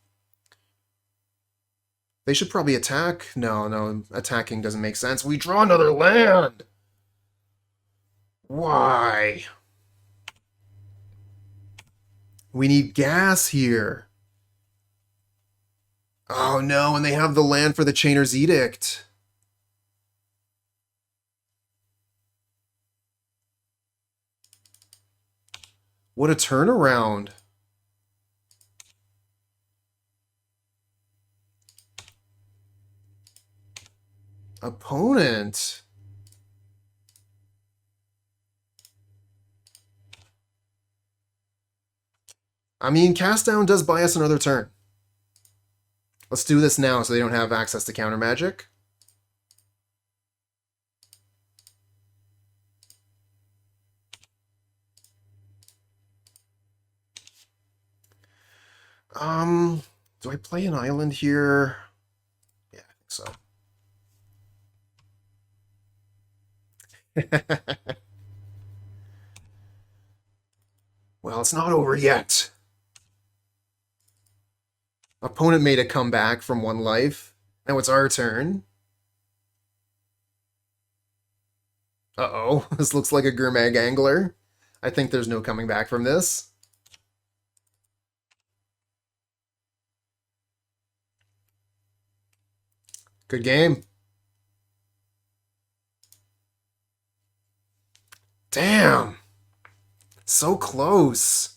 They should probably attack. No, attacking doesn't make sense. We draw another land! Why? We need gas here. Oh no, and they have the land for the Chainer's Edict. What a turnaround. Opponent. I mean, cast down does buy us another turn. Let's do this now so they don't have access to counter magic. Do I play an island here? Yeah, I think so. Well, it's not over yet. Opponent made a comeback from 1 life. Now it's our turn. Uh-oh, this looks like a Gurmag Angler. I think there's no coming back from this. Good game. Damn! So close.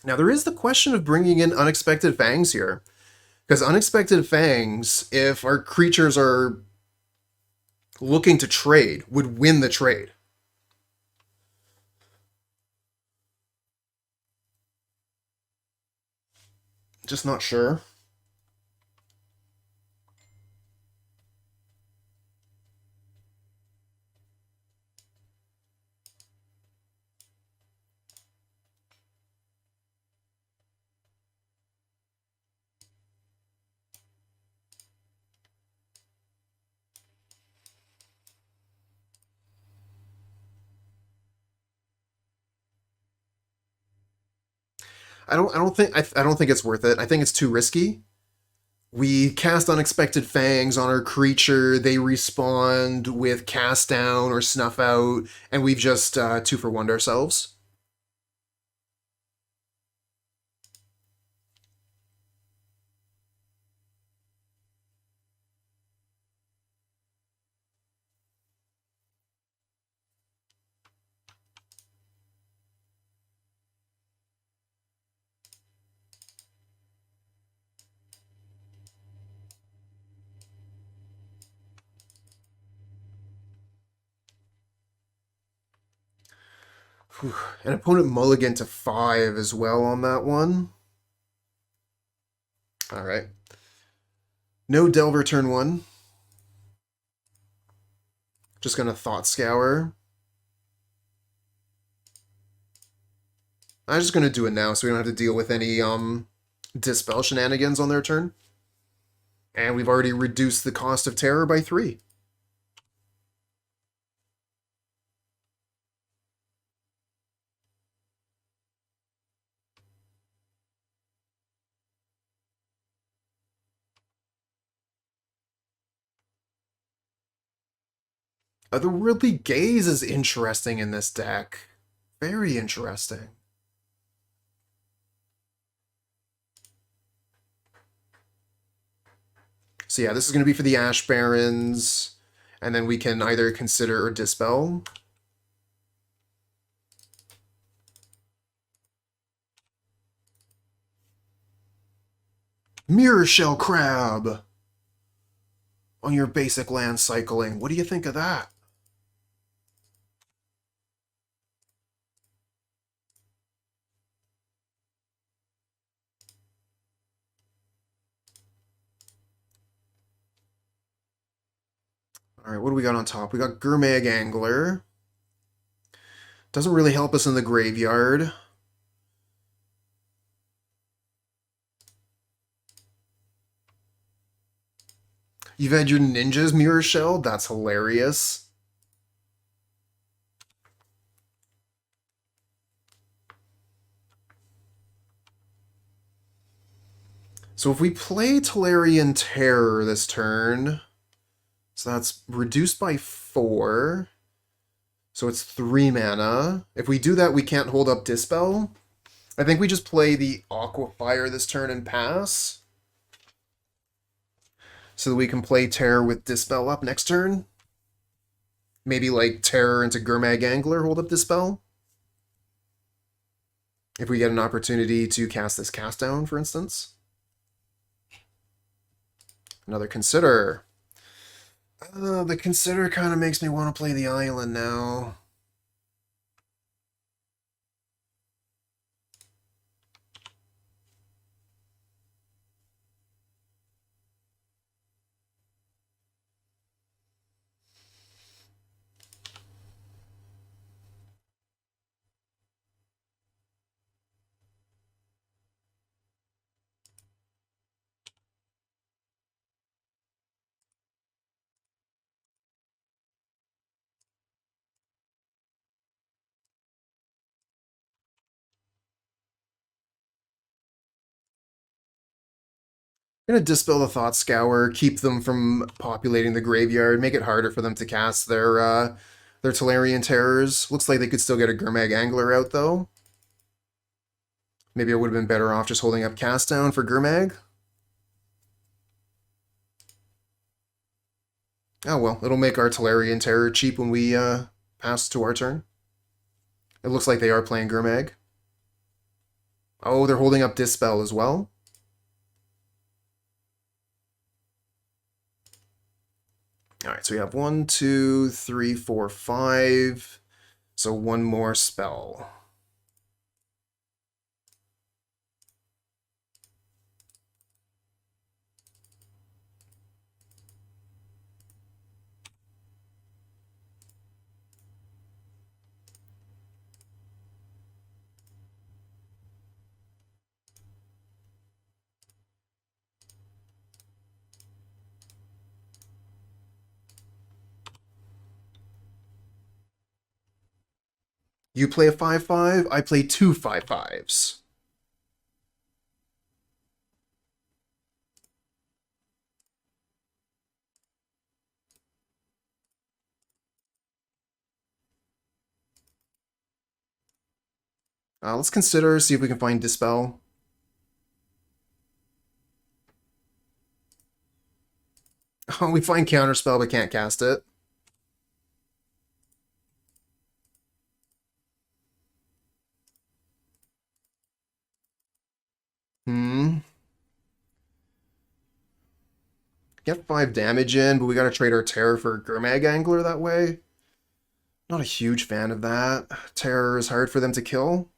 Now, there is the question of bringing in Unexpected Fangs here. Because Unexpected Fangs, if our creatures are looking to trade, would win the trade. Just not sure. I don't think it's worth it. I think it's too risky. We cast Unexpected Fangs on our creature, they respond with Cast Down or Snuff Out, and we've just 2-for-1'd ourselves. Whew. An opponent mulligan to 5 as well on that one. Alright. No Delver turn 1. Just gonna Thought Scour. I'm just gonna do it now so we don't have to deal with any Dispel shenanigans on their turn. And we've already reduced the cost of terror by 3. The Worldly Gaze is interesting in this deck. Very interesting. So yeah, this is going to be for the Ash Barrens, and then we can either consider or Dispel. Mirror Shell Crab on your basic land cycling. What do you think of that? Alright, what do we got on top? We got Gurmag Angler. Doesn't really help us in the graveyard. You've had your ninjas mirror shell? That's hilarious. So if we play Tolarian Terror this turn, so that's reduced by 4. So it's 3 mana. If we do that, we can't hold up Dispel. I think we just play the Aquafire this turn and pass. So that we can play Terror with Dispel up next turn. Maybe like Terror into Gurmag Angler, hold up Dispel. If we get an opportunity to cast this Cast Down, for instance. Another Consider. The Consider kind of makes me want to play the Island now. I'm gonna Dispel the Thought Scour, keep them from populating the graveyard, make it harder for them to cast their Tolarian Terrors. Looks like they could still get a Gurmag Angler out, though. Maybe I would have been better off just holding up Cast Down for Gurmag. Oh well, it'll make our Tolarian Terror cheap when we pass to our turn. It looks like they are playing Gurmag. Oh, they're holding up Dispel as well. All right, so we have 1, 2, 3, 4, 5. So one more spell. You play a 5/5, I play two 5/5s. Let's consider, see if we can find Dispel. Oh, we find Counterspell but can't cast it. Get 5 damage in, but we gotta trade our Terror for Gurmag Angler that way. Not a huge fan of that. Terror is hard for them to kill.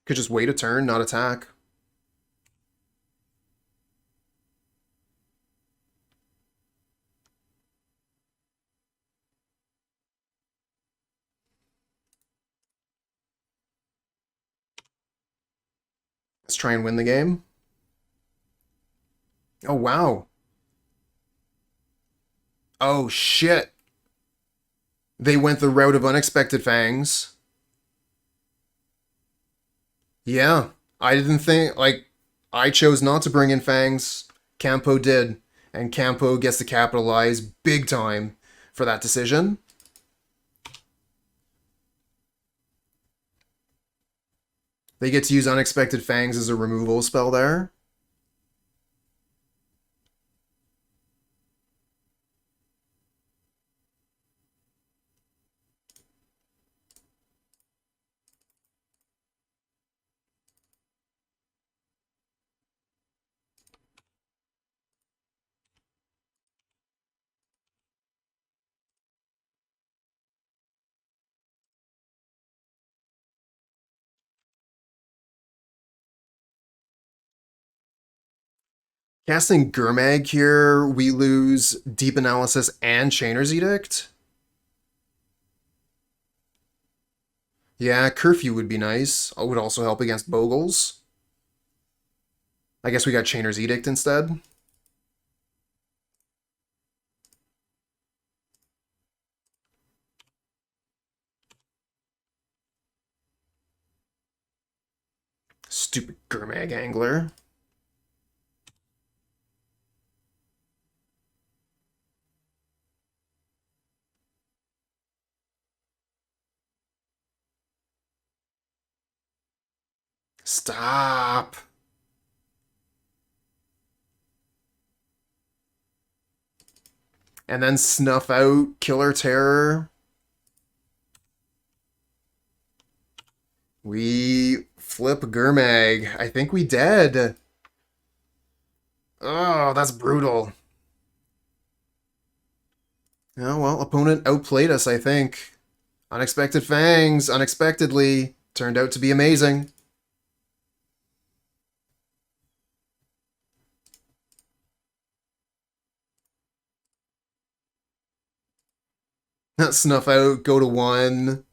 Could just wait a turn, not attack. Let's try and win the game. Oh, wow. Oh, shit. They went the route of Unexpected Fangs. Yeah. I didn't think, like, I chose not to bring in Fangs. Campo did. And Campo gets to capitalize big time for that decision. They get to use Unexpected Fangs as a removal spell there. Casting Gurmag here, we lose Deep Analysis and Chainer's Edict. Yeah, Curfew would be nice. It would also help against Bogles. I guess we got Chainer's Edict instead. Stupid Gurmag Angler. Stop. And then Snuff Out, Killer Terror. We flip Gurmag. I think we dead. Oh, that's brutal. Oh, well, opponent outplayed us, I think. Unexpected Fangs, unexpectedly, turned out to be amazing. Snuff Out, go to 1.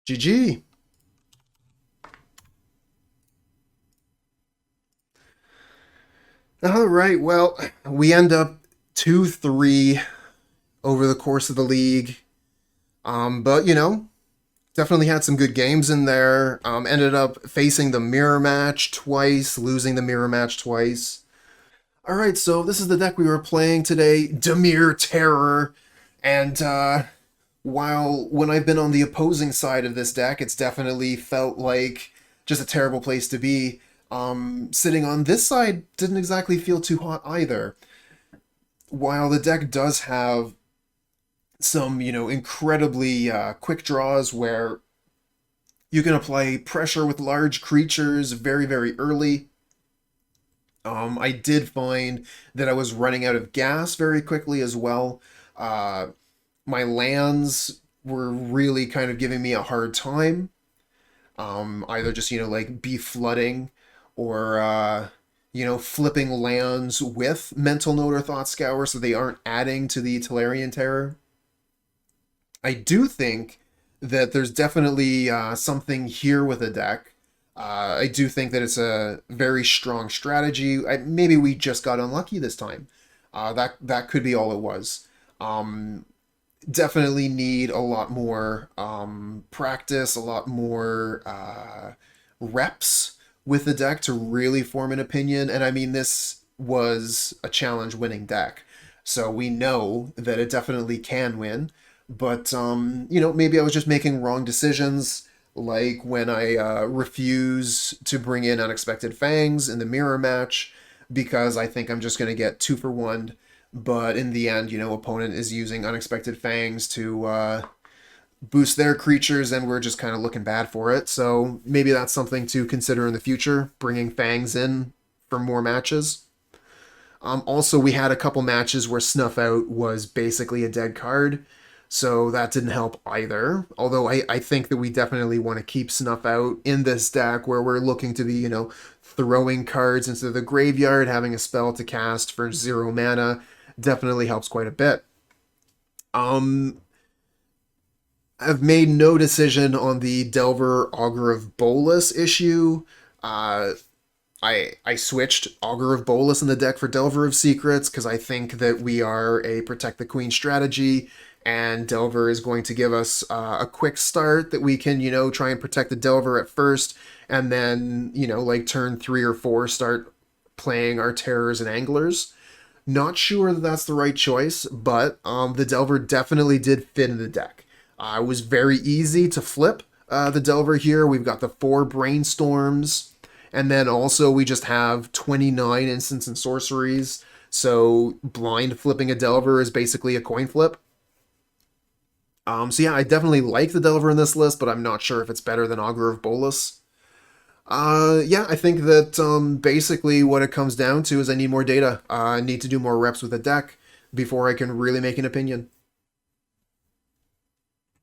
GG. All right, well, we end up 2-3 over the course of the league. But, definitely had some good games in there. Ended up facing the mirror match twice, losing the mirror match twice. All right, so this is the deck we were playing today, Dimir Terror. And while when I've been on the opposing side of this deck, it's definitely felt like just a terrible place to be. Sitting on this side didn't exactly feel too hot either. While the deck does have some, incredibly quick draws where you can apply pressure with large creatures very, very early. I did find that I was running out of gas very quickly as well. Uh, my lands were really kind of giving me a hard time. Either just, like be flooding or, flipping lands with Mental Note or Thought Scour so they aren't adding to the Tolarian Terror. I do think that there's definitely something here with the deck. I do think that it's a very strong strategy. Maybe we just got unlucky this time. That could be all it was. Definitely need a lot more practice, a lot more reps with the deck to really form an opinion. And I mean, this was a challenge winning deck. So we know that it definitely can win. But, maybe I was just making wrong decisions, like when I refuse to bring in Unexpected Fangs in the mirror match, because I think I'm just going to get 2-for-1. But in the end, opponent is using Unexpected Fangs to boost their creatures, and we're just kind of looking bad for it. So maybe that's something to consider in the future, bringing Fangs in for more matches. Also, we had a couple matches where Snuff Out was basically a dead card, so that didn't help either. Although I think that we definitely want to keep Snuff Out in this deck where we're looking to be, throwing cards into the graveyard, having a spell to cast for 0 mana definitely helps quite a bit. I've made no decision on the Delver Augur of Bolas issue. I switched Augur of Bolas in the deck for Delver of Secrets because I think that we are a Protect the Queen strategy, and Delver is going to give us a quick start that we can, try and protect the Delver at first, and then, like turn 3 or 4, start playing our Terrors and Anglers. Not sure that that's the right choice, but the Delver definitely did fit in the deck. It was very easy to flip the Delver here. We've got the 4 Brainstorms, and then also we just have 29 instants and sorceries, so blind flipping a Delver is basically a coin flip. So yeah, I definitely like the Delver in this list, but I'm not sure if it's better than Augur of Bolas. Yeah, I think that basically what it comes down to is I need more data. I need to do more reps with the deck before I can really make an opinion.